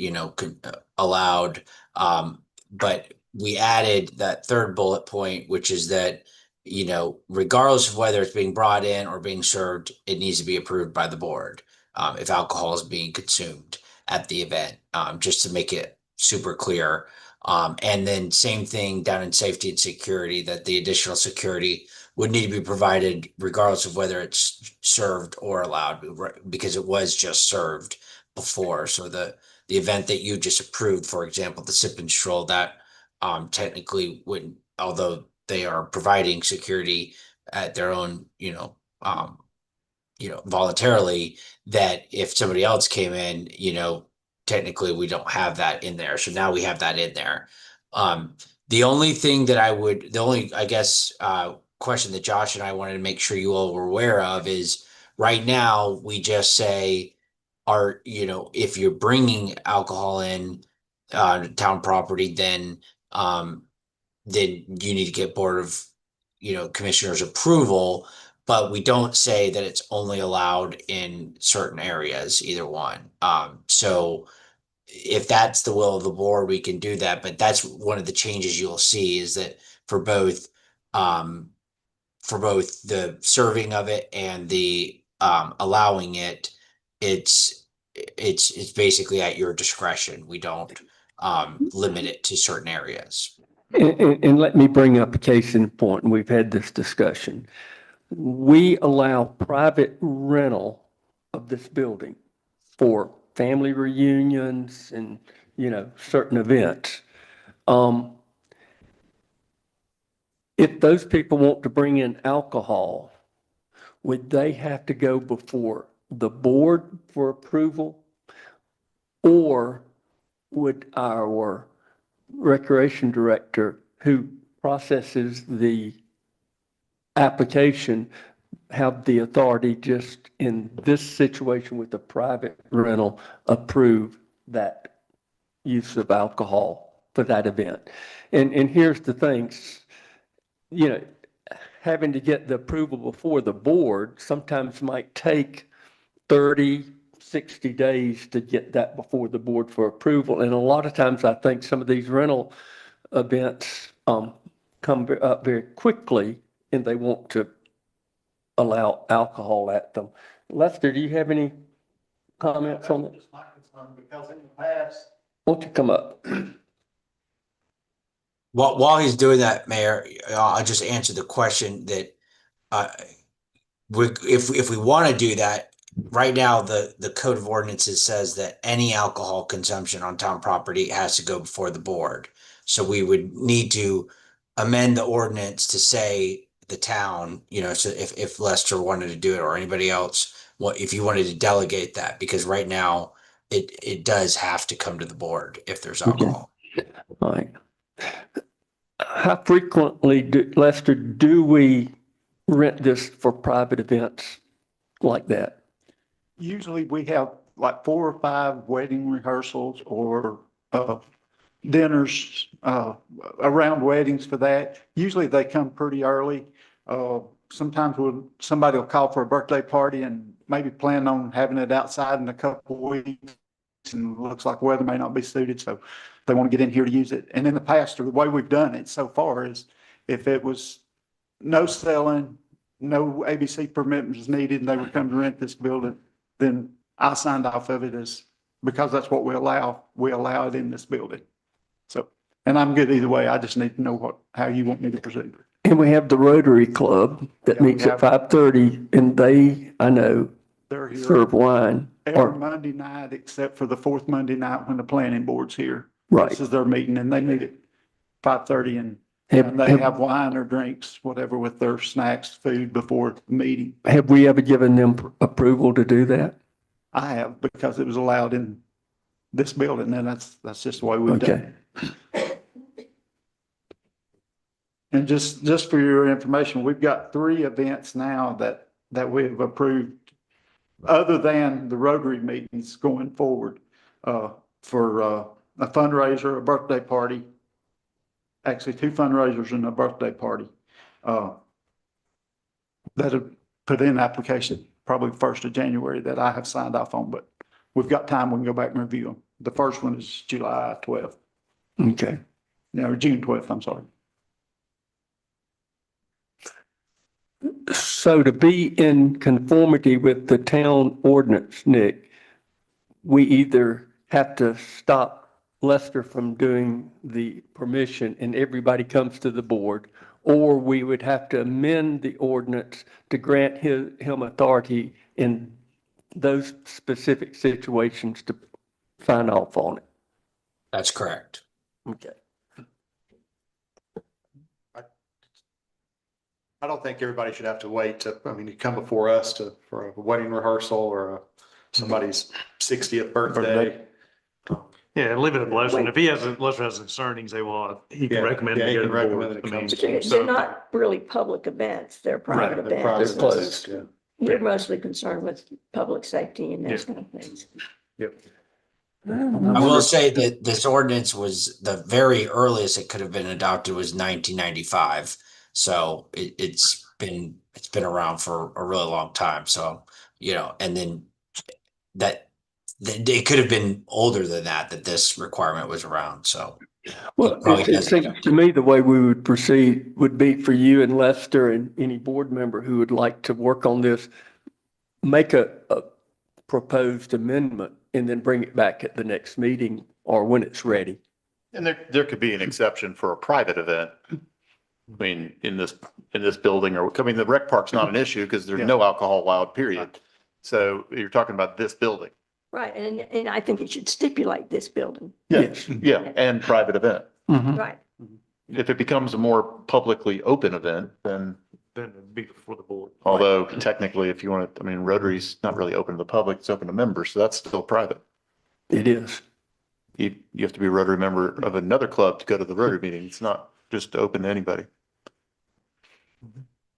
allowed. But we added that third bullet point, which is that regardless of whether it's being brought in or being served, it needs to be approved by the board if alcohol is being consumed at the event, just to make it super clear. And then same thing down in safety and security, that the additional security would need to be provided regardless of whether it's served or allowed, because it was just served before. So the event that you just approved, for example, the sip and stroll, that technically wouldn't, although they are providing security at their own, voluntarily, that if somebody else came in, technically we don't have that in there. So now we have that in there. The only thing that I guess, question that Josh and I wanted to make sure you all were aware of is right now we just say, if you're bringing alcohol in, town property, then you need to get Board of, Commissioners approval. But we don't say that it's only allowed in certain areas, either one. So if that's the will of the board, we can do that. But that's one of the changes you'll see, is that for both the serving of it and the allowing it, it's basically at your discretion. We don't limit it to certain areas. And let me bring up a case in point, and we've had this discussion. We allow private rental of this building for family reunions and, certain events. if those people want to bring in alcohol, would they have to go before the board for approval? Or would our recreation director, who processes the application, have the authority just in this situation with the private rental, approve that use of alcohol for that event? And here's the things, you know, having to get the approval before the board sometimes might take 30, 60 days to get that before the board for approval. And a lot of times I think some of these rental events come up very quickly and they want to allow alcohol at them. Lester, do you have any comments on it? Because in the past, Won't you come up? While he's doing that, Mayor, I'll just answer the question that if we want to do that, right now the code of ordinances says that any alcohol consumption on town property has to go before the board. So we would need to amend the ordinance to say the town, so if Lester wanted to do it or anybody else, if you wanted to delegate that, because right now it does have to come to the board if there's alcohol. Okay. All right. How frequently, Lester, do we rent this for private events like that? Usually we have like 4 or 5 wedding rehearsals or dinners around weddings for that. Usually they come pretty early. Sometimes somebody will call for a birthday party and maybe plan on having it outside in a couple of weeks, and looks like weather may not be suited, so they want to get in here to use it. And in the past, the way we've done it so far is if it was no selling, no ABC permit was needed, and they would come to rent this building, then I signed off of it as, because that's what we allow it in this building. So, and I'm good either way. I just need to know how you want me to proceed. And we have the Rotary Club that meets at 5:30, and they, I know, They're here serve wine. every Monday night except for the 4th Monday night when the planning board's here. Right. This is their meeting, and they meet at 5:30, and they have wine or drinks, whatever, with their snacks, food before the meeting. Have we ever given them approval to do that? I have, because it was allowed in this building, and that's just the way we've done it. And just for your information, we've got 3 events now that we have approved, other than the Rotary meetings going forward, for a fundraiser, a birthday party, actually 2 fundraisers and a birthday party, that have put in application probably 1st of January that I have signed off on, but we've got time. We can go back and review them. The first one is July 12th. Okay. No, June 12th, I'm sorry. So to be in conformity with the town ordinance, Nick, we either have to stop Lester from doing the permission and everybody comes to the board, or we would have to amend the ordinance to grant him authority in those specific situations to sign off on it. That's correct. Okay. I don't think everybody should have to wait to come before us for a wedding rehearsal or somebody's 60th birthday. Yeah, leave it at Lester. And if Lester has a concern, he can say, well, he can recommend it. Yeah, he to can go to the recommend board. it I mean, comes They're not really public events, they're private Right, they're events. private events, yeah. You're mostly concerned with public safety and those kind of things. Yep. I will say that this ordinance was the very earliest it could have been adopted was 1995. So it's been around for a really long time. So, and then it could have been older than that this requirement was around. So, well, it seems to me the way we would proceed would be for you and Lester and any board member who would like to work on this, make a proposed amendment and then bring it back at the next meeting or when it's ready. And there could be an exception for a private event. I mean, in this building, the rec park's not an issue because there's no alcohol allowed, period. So you're talking about this building. Right, and I think it should stipulate this building. Yes. Yeah, and private event. Mhm. Right. if it becomes a more publicly open event, then Then it'd be before the board. although technically, if you want to, I mean, Rotary's not really open to the public, it's open to members, so that's still private. It is. You have to be a Rotary member of another club to go to the Rotary meeting. It's not just open to anybody.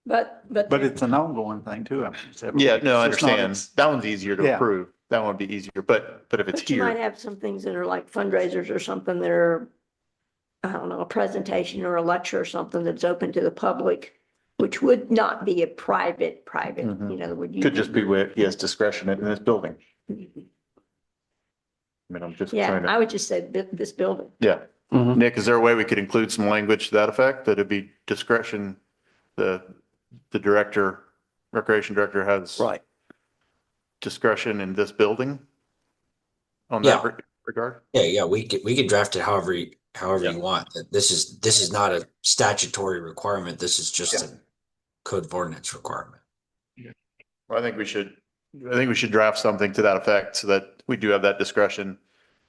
But But it's an ongoing thing too. I mean, it's every Yeah, week. no, I It's just not- understand. That one's easier to Yeah. approve. That one would be easier, but if it's But you might here, have some things that are like fundraisers or something that are, I don't know, a presentation or a lecture or something that's open to the public, which would not be a private, Mhm. you know, would you? could just be where he has discretion in this building. I mean, I'm just Yeah, trying I to, would just say this building. yeah. Mhm. Nick, is there a way we could include some language to that effect, that it'd be discretion, the director, recreation director has Right. discretion in this building? On Yeah. that regard? Yeah, we could draft it however Yeah. you want. This is not a statutory requirement. This is just a code of ordinance requirement. Well, I think we should draft something to that effect so that we do have that discretion.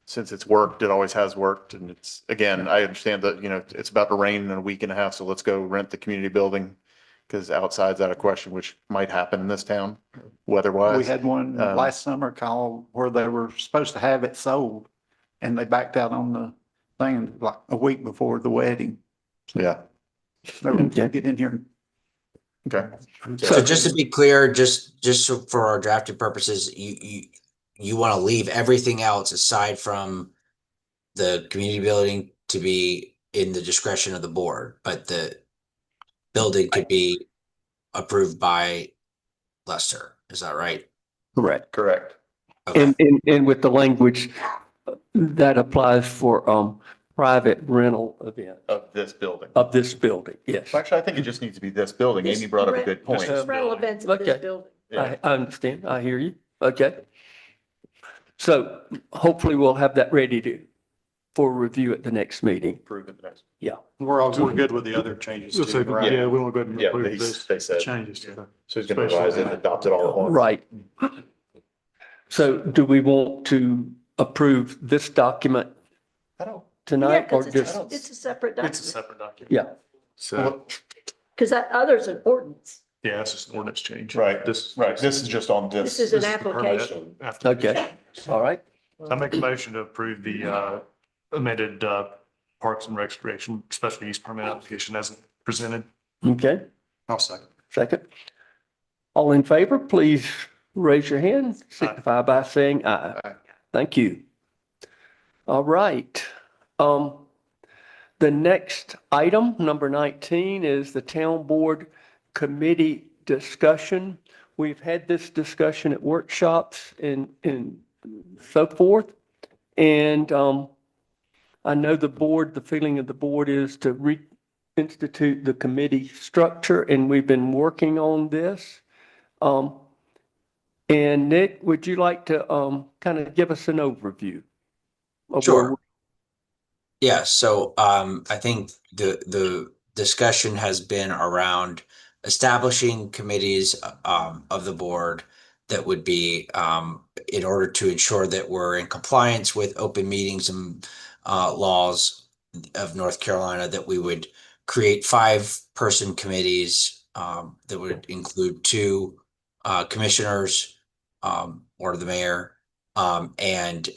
Since it's worked, it always has worked. And it's, again, I understand that, it's about to rain in a week and a half, so let's go rent the community building. Because outside's out of question, which might happen in this town, weather-wise. We had one last summer call where they were supposed to have it sold and they backed out on the thing like a week before the wedding. Yeah. They were gonna get in here. Okay. So just to be clear, just so for our drafting purposes, you want to leave everything else aside from the community building to be in the discretion of the board, but the building could be approved by Lester. Is that right? Correct. Correct. Okay. And with the language that applies for private rental event Of this building. of this building, yes. Actually, I think it just needs to be this building. Amy brought up a good point. Rental events of this Okay. building. Yeah. I understand. I hear you. Okay. So hopefully we'll have that ready for review at the next meeting. Approve it next. Yeah. We're good with the other changes We'll say, too, right? yeah, we want to go ahead and Yeah, approve they said. changes to that. So he's going to revise it and adopt it all at once. Right. So do we want to approve this document I don't. Yeah, tonight or because just? it's a separate It's a document. separate document. Yeah. So, Because that other's an ordinance. yeah, it's just an ordinance change. Right. This. Right. This is just on this. This is an This is the permit application. after- Okay. All right. I make a motion to approve the amended Parks and Recreation Special Use Permit application as presented. Okay. I'll second. Second. All in favor, please raise your hand, signify by saying aye. Aye. Thank you. All right. The next item, number 19, is the town board committee discussion. We've had this discussion at workshops and so forth. And I know the feeling of the board is to reinstitute the committee structure, and we've been working on this. And Nick, would you like to kind of give us an overview? of Sure. where Yeah, so I think the discussion has been around establishing committees of the board that would be in order to ensure that we're in compliance with open meetings and laws of North Carolina, that we would create 5-person committees that would include 2 commissioners or the mayor and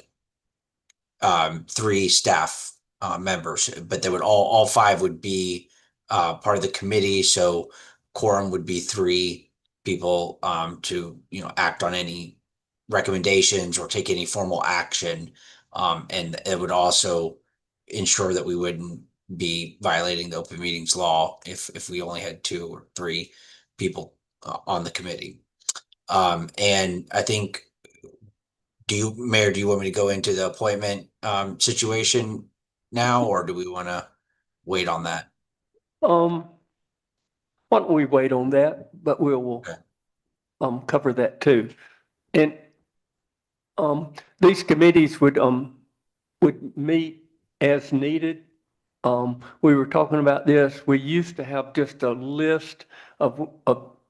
3 staff members, but they would all 5 would be part of the committee. So quorum would be 3 people to act on any recommendations or take any formal action, and it would also ensure that we wouldn't be violating the open meetings law if we only had 2 or 3 people on the committee. And I think, Mayor, do you want me to go into the appointment situation now, or do we want to wait on that? why don't we wait on that, but we'll cover that too. And these committees would meet as needed. We were talking about this. We used to have just a list of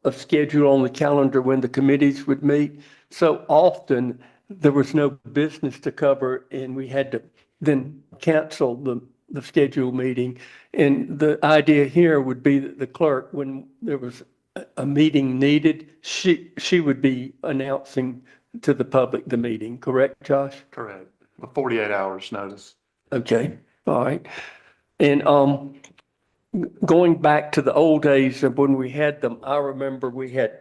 a schedule on the calendar when the committees would meet. So often there was no business to cover, and we had to then cancel the scheduled meeting. And the idea here would be that the clerk, when there was a meeting needed, she would be announcing to the public the meeting, correct, Josh? Correct. 48 hours notice. Okay, all right. And going back to the old days of when we had them, I remember we had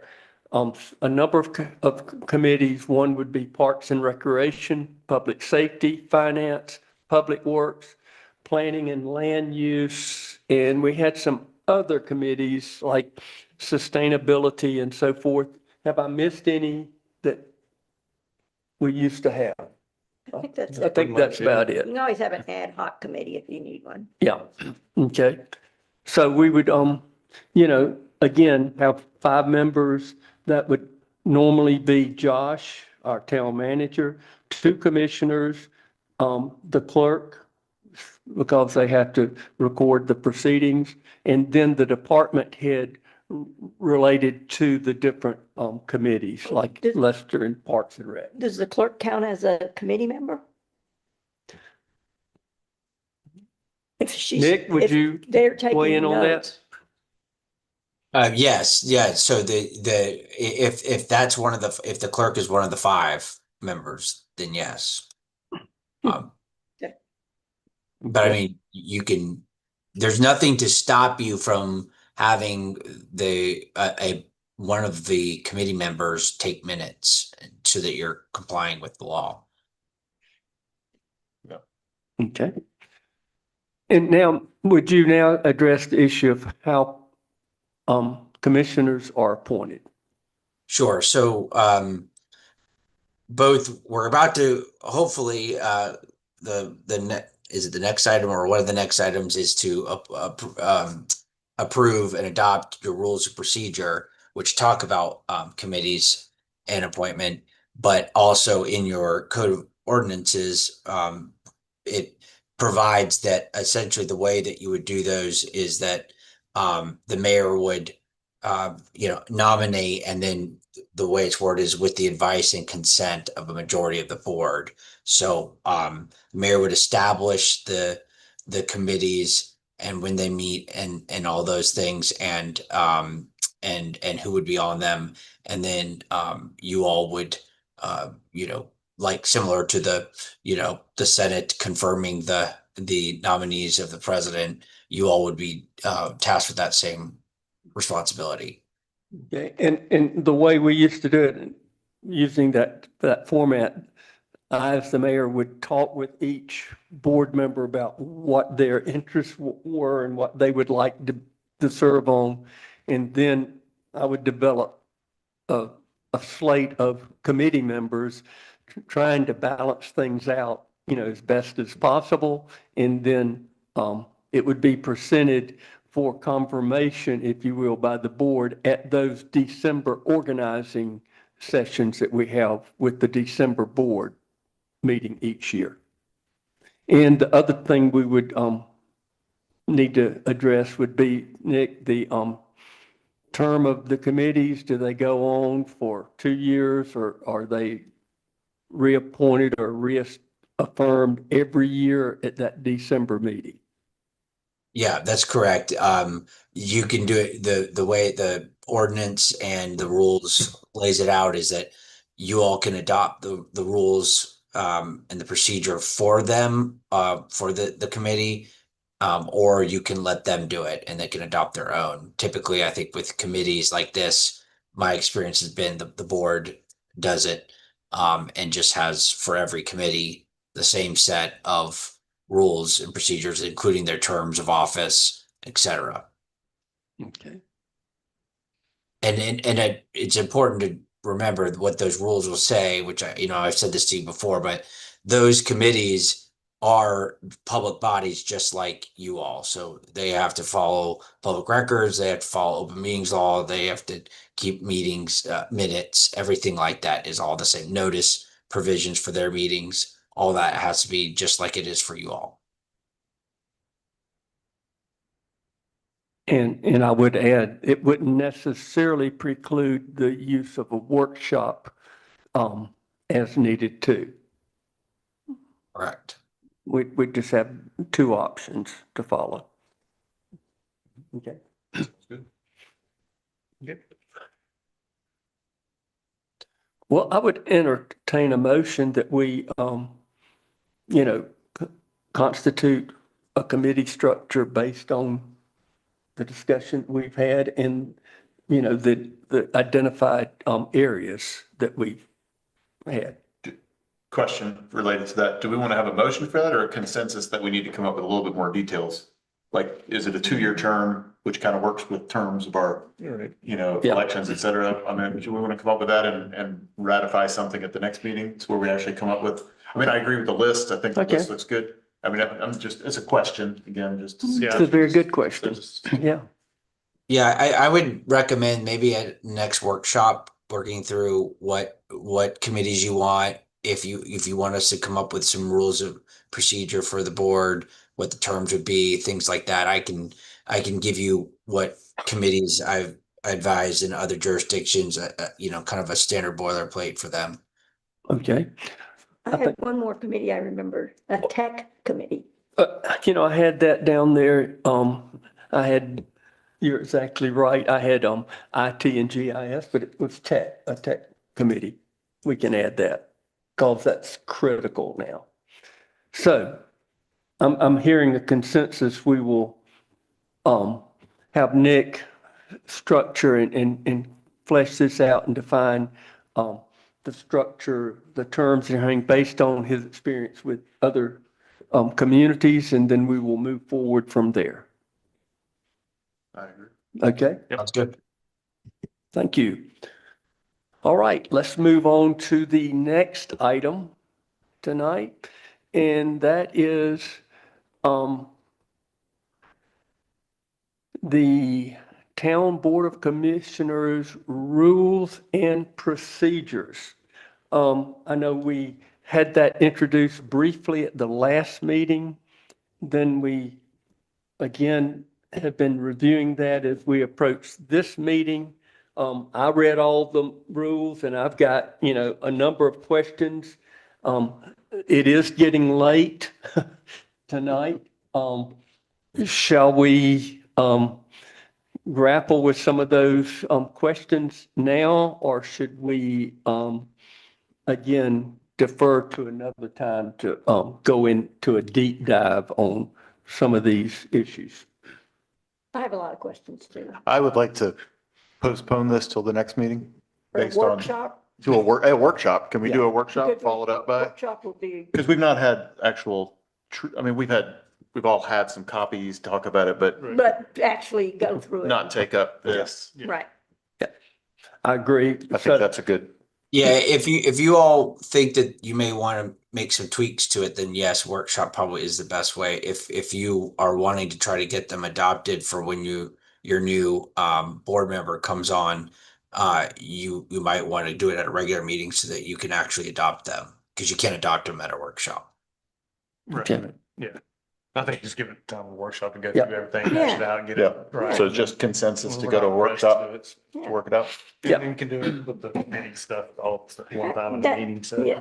a number of committees. One would be Parks and Recreation, Public Safety, Finance, Public Works, Planning and Land Use, and we had some other committees like Sustainability and so forth. Have I missed any that we used to have? I think that's I it. think that's about You it. can always have an ad hoc committee if you need one. Yeah, okay. So we would, again, have 5 members. That would normally be Josh, our town manager, 2 commissioners, the clerk, because they have to record the proceedings, and then the department head related to the different committees, like Lester and Parks and Rec. Does the clerk count as a committee member? If she's, Nick, would if you they're weigh taking in on that? notes. Yes, yeah. So if that's if the clerk is one of the 5 members, then yes. Okay. But I mean, there's nothing to stop you from having one of the committee members take minutes so that you're complying with the law. Okay. And now, would you now address the issue of how commissioners are appointed? Sure. So we're about to hopefully is it the next item or one of the next items is to approve and adopt your rules of procedure, which talk about committees and appointment, but also in your code of ordinances, it provides that essentially the way that you would do those is that the mayor would nominate, and then the way it's worded is with the advice and consent of a majority of the board. So the mayor would establish the committees and when they meet and all those things and who would be on them. And then you all would like similar to the Senate confirming the nominees of the president, you all would be tasked with that same responsibility. Okay, and the way we used to do it, using that format, I, as the mayor, would talk with each board member about what their interests were and what they would like to serve on. And then I would develop a slate of committee members trying to balance things out, as best as possible. And then it would be presented for confirmation, if you will, by the board at those December organizing sessions that we have with the December board meeting each year. And the other thing we would need to address would be, Nick, the term of the committees. Do they go on for 2 years, or are they reappointed or reaffirmed every year at that December meeting? Yeah, that's correct. You can do it the way the ordinance and the rules lays it out is that you all can adopt the rules and the procedure for them for the committee, or you can let them do it and they can adopt their own. Typically, I think with committees like this, my experience has been the board does it and just has for every committee the same set of rules and procedures, including their terms of office, etc. Okay. And it's important to remember what those rules will say, which I've said this to you before, but those committees are public bodies just like you all. So they have to follow public records, they have to follow open meetings law, they have to keep meetings minutes, everything like that is all the same. Notice provisions for their meetings, all that has to be just like it is for you all. And I would add, it wouldn't necessarily preclude the use of a workshop as needed too. Correct. we just have two options to follow. Okay. Good. Well, I would entertain a motion that we, constitute a committee structure based on the discussion we've had and, the identified, areas that we've had. Question related to that. Do we want to have a motion for that or a consensus that we need to come up with a little bit more details? Like, is it a 2-year term, which kind of works with terms of our, Yeah. elections, et cetera? I mean, do we want to come up with that and ratify something at the next meeting? It's where we actually come up with, I mean, I agree with the list. I think the list looks good. I mean, I'm just, it's a question, again, just to see. It's a very good question. Yeah. Yeah, I would recommend maybe at next workshop, working through what committees you want. If you want us to come up with some rules of procedure for the board, what the terms would be, things like that. I can give you what committees I've advised in other jurisdictions, kind of a standard boilerplate for them. Okay. I have one more committee I remember, a tech committee. I had that down there. You're exactly right. I had IT and GIS, but it was a tech committee. We can add that because that's critical now. So I'm hearing a consensus. We will have Nick structure and flesh this out and define the structure, the terms and everything based on his experience with other communities, and then we will move forward from there. I agree. Okay? That's good. Thank you. All right, let's move on to the next item tonight, and that is the Town Board of Commissioners rules and procedures. I know we had that introduced briefly at the last meeting. Then we, again, have been reviewing that as we approach this meeting. I read all the rules and I've got, a number of questions. It is getting late tonight. Shall we grapple with some of those questions now, or should we again defer to another time to go into a deep dive on some of these issues? I have a lot of questions too. I would like to postpone this till the next meeting For a based on, workshop? to a workshop. Can we do a Good. workshop followed up by? Workshop will be, Because we've not had actual, I mean, we've all had some copies, talk about it, but but actually go through it. not take up this. Right. I agree. I think that's a good. Yeah, if you all think that you may want to make some tweaks to it, then yes, workshop probably is the best way. If you are wanting to try to get them adopted for when your new board member comes on, you might want to do it at a regular meeting so that you can actually adopt them, because you can't adopt them at a workshop. Okay. Yeah. I think just give it time to workshop and go Yeah. through everything, hash it out and get Yeah, it right. so it's just consensus to We're go to a not rushed workshop it. to work it out. Yeah. And we can do it with the meeting stuff all at one time in the That- meeting, so. Yeah,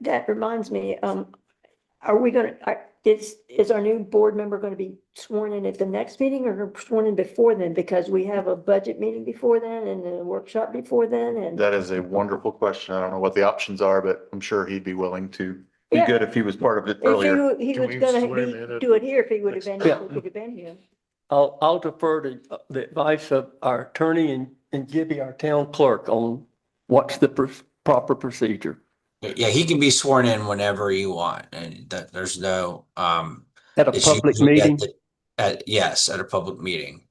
that reminds me, are we gonna, is our new board member gonna be sworn in at the next meeting or sworn in before then? Because we have a budget meeting before then and a workshop before then and. That is a wonderful question. I don't know what the options are, but I'm sure he'd be willing to be Yeah. good if he was part of it If earlier. he Can was we gonna swear him in at do it here, if he would have been, Yeah. he would have been here. I'll defer to the advice of our attorney and Gibby, our town clerk, on what's the proper procedure. Yeah, he can be sworn in whenever you want, and that there's no At a it's public usually meeting? Yes, at a public meeting.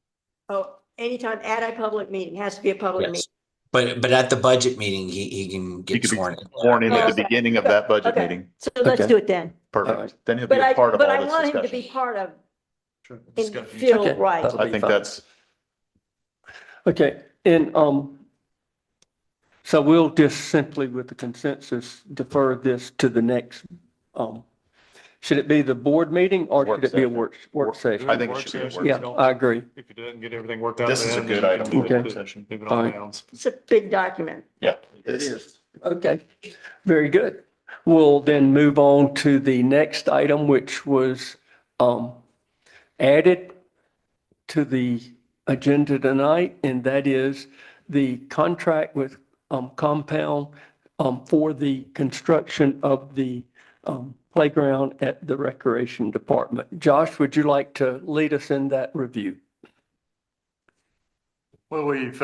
Oh, anytime at a public meeting, has to be a public Yes. meeting. But at the budget meeting, he can He get could be sworn in. sworn in at the Okay. beginning of that budget Okay. meeting. So let's Okay. do it then. Perfect. Then he'll be But a part of but all I this want him to be discussion. part of, and Discussion. feel Okay. right. That'll I be think fine. that's, Okay, and so we'll just simply with the consensus defer this to the next, should it be the board meeting or Work should it be a session. work session? I think it should be a work Yeah, session. I agree. If you didn't get everything worked out. This is a then, good then item you for can a move work it- session. move it Fine. on down. It's a big document. Yeah. It is. Okay, very good. We'll then move on to the next item, which was added to the agenda tonight, and that is the contract with Compound for the construction of the playground at the Recreation Department. Josh, would you like to lead us in that review? Well, we've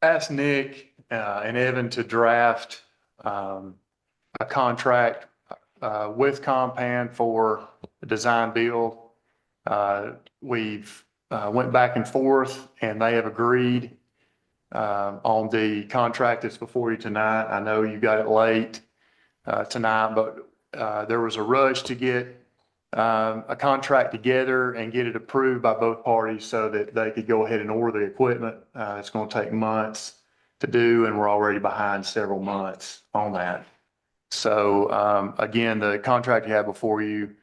asked Nick and Evan to draft a contract with Compound for the design build. We've went back and forth, and they have agreed on the contract that's before you tonight. I know you got it late tonight, but there was a rush to get a contract together and get it approved by both parties so that they could go ahead and order the equipment. It's going to take months to do, and we're already behind several months on that. So again, the contract you have before you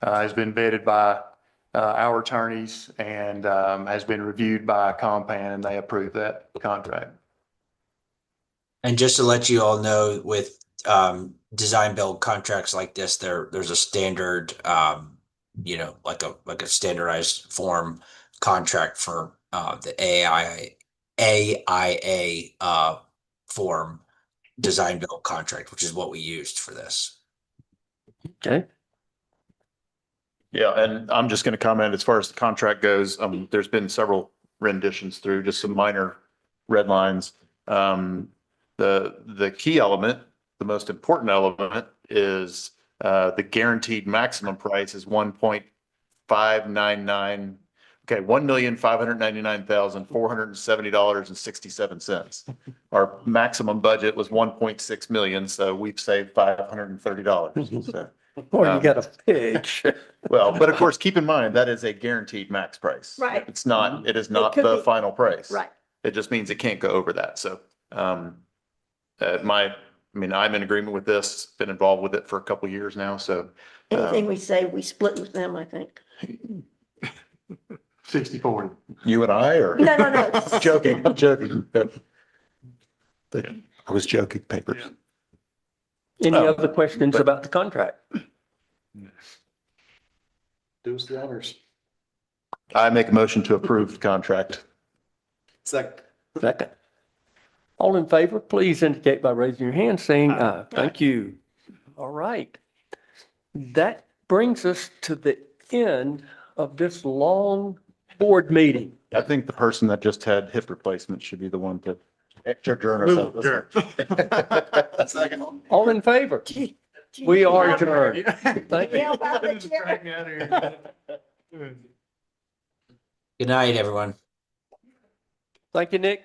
has been vetted by our attorneys and has been reviewed by Compound, and they approved that contract. And just to let you all know, with design build contracts like this, there's a standard, like a standardized form contract for the AIA form design build contract, which is what we used for this. Okay. Yeah, and I'm just going to comment as far as the contract goes. There's been several renditions through, just some minor red lines. The key element, the most important element is the guaranteed maximum price is 1.599. Okay, $1,599,470.67. Our maximum budget was 1.6 million, so we've saved $530. So, Or you got a pitch. well, but of course, keep in mind, that is a guaranteed max price. Right. It is not could the be. final price. Right. It just means it can't go over that. So, I'm in agreement with this, been involved with it for a couple of years now, so. Anything we say, we split with them, I think. 60-40. You and I, or? No, no, no. I'm joking. I was joking, papers. Any other questions about the contract? Do us the honors. I make a motion to approve the contract. Second. Second. All in favor, please indicate by raising your hand saying aye. Thank you. All right. That brings us to the end of this long board meeting. I think the person that just had hip replacement should be the one to adjourn ourselves. Second. All in favor? We are adjourned. Thank you. Yeah, about the chair. Good night, everyone. Thank you, Nick.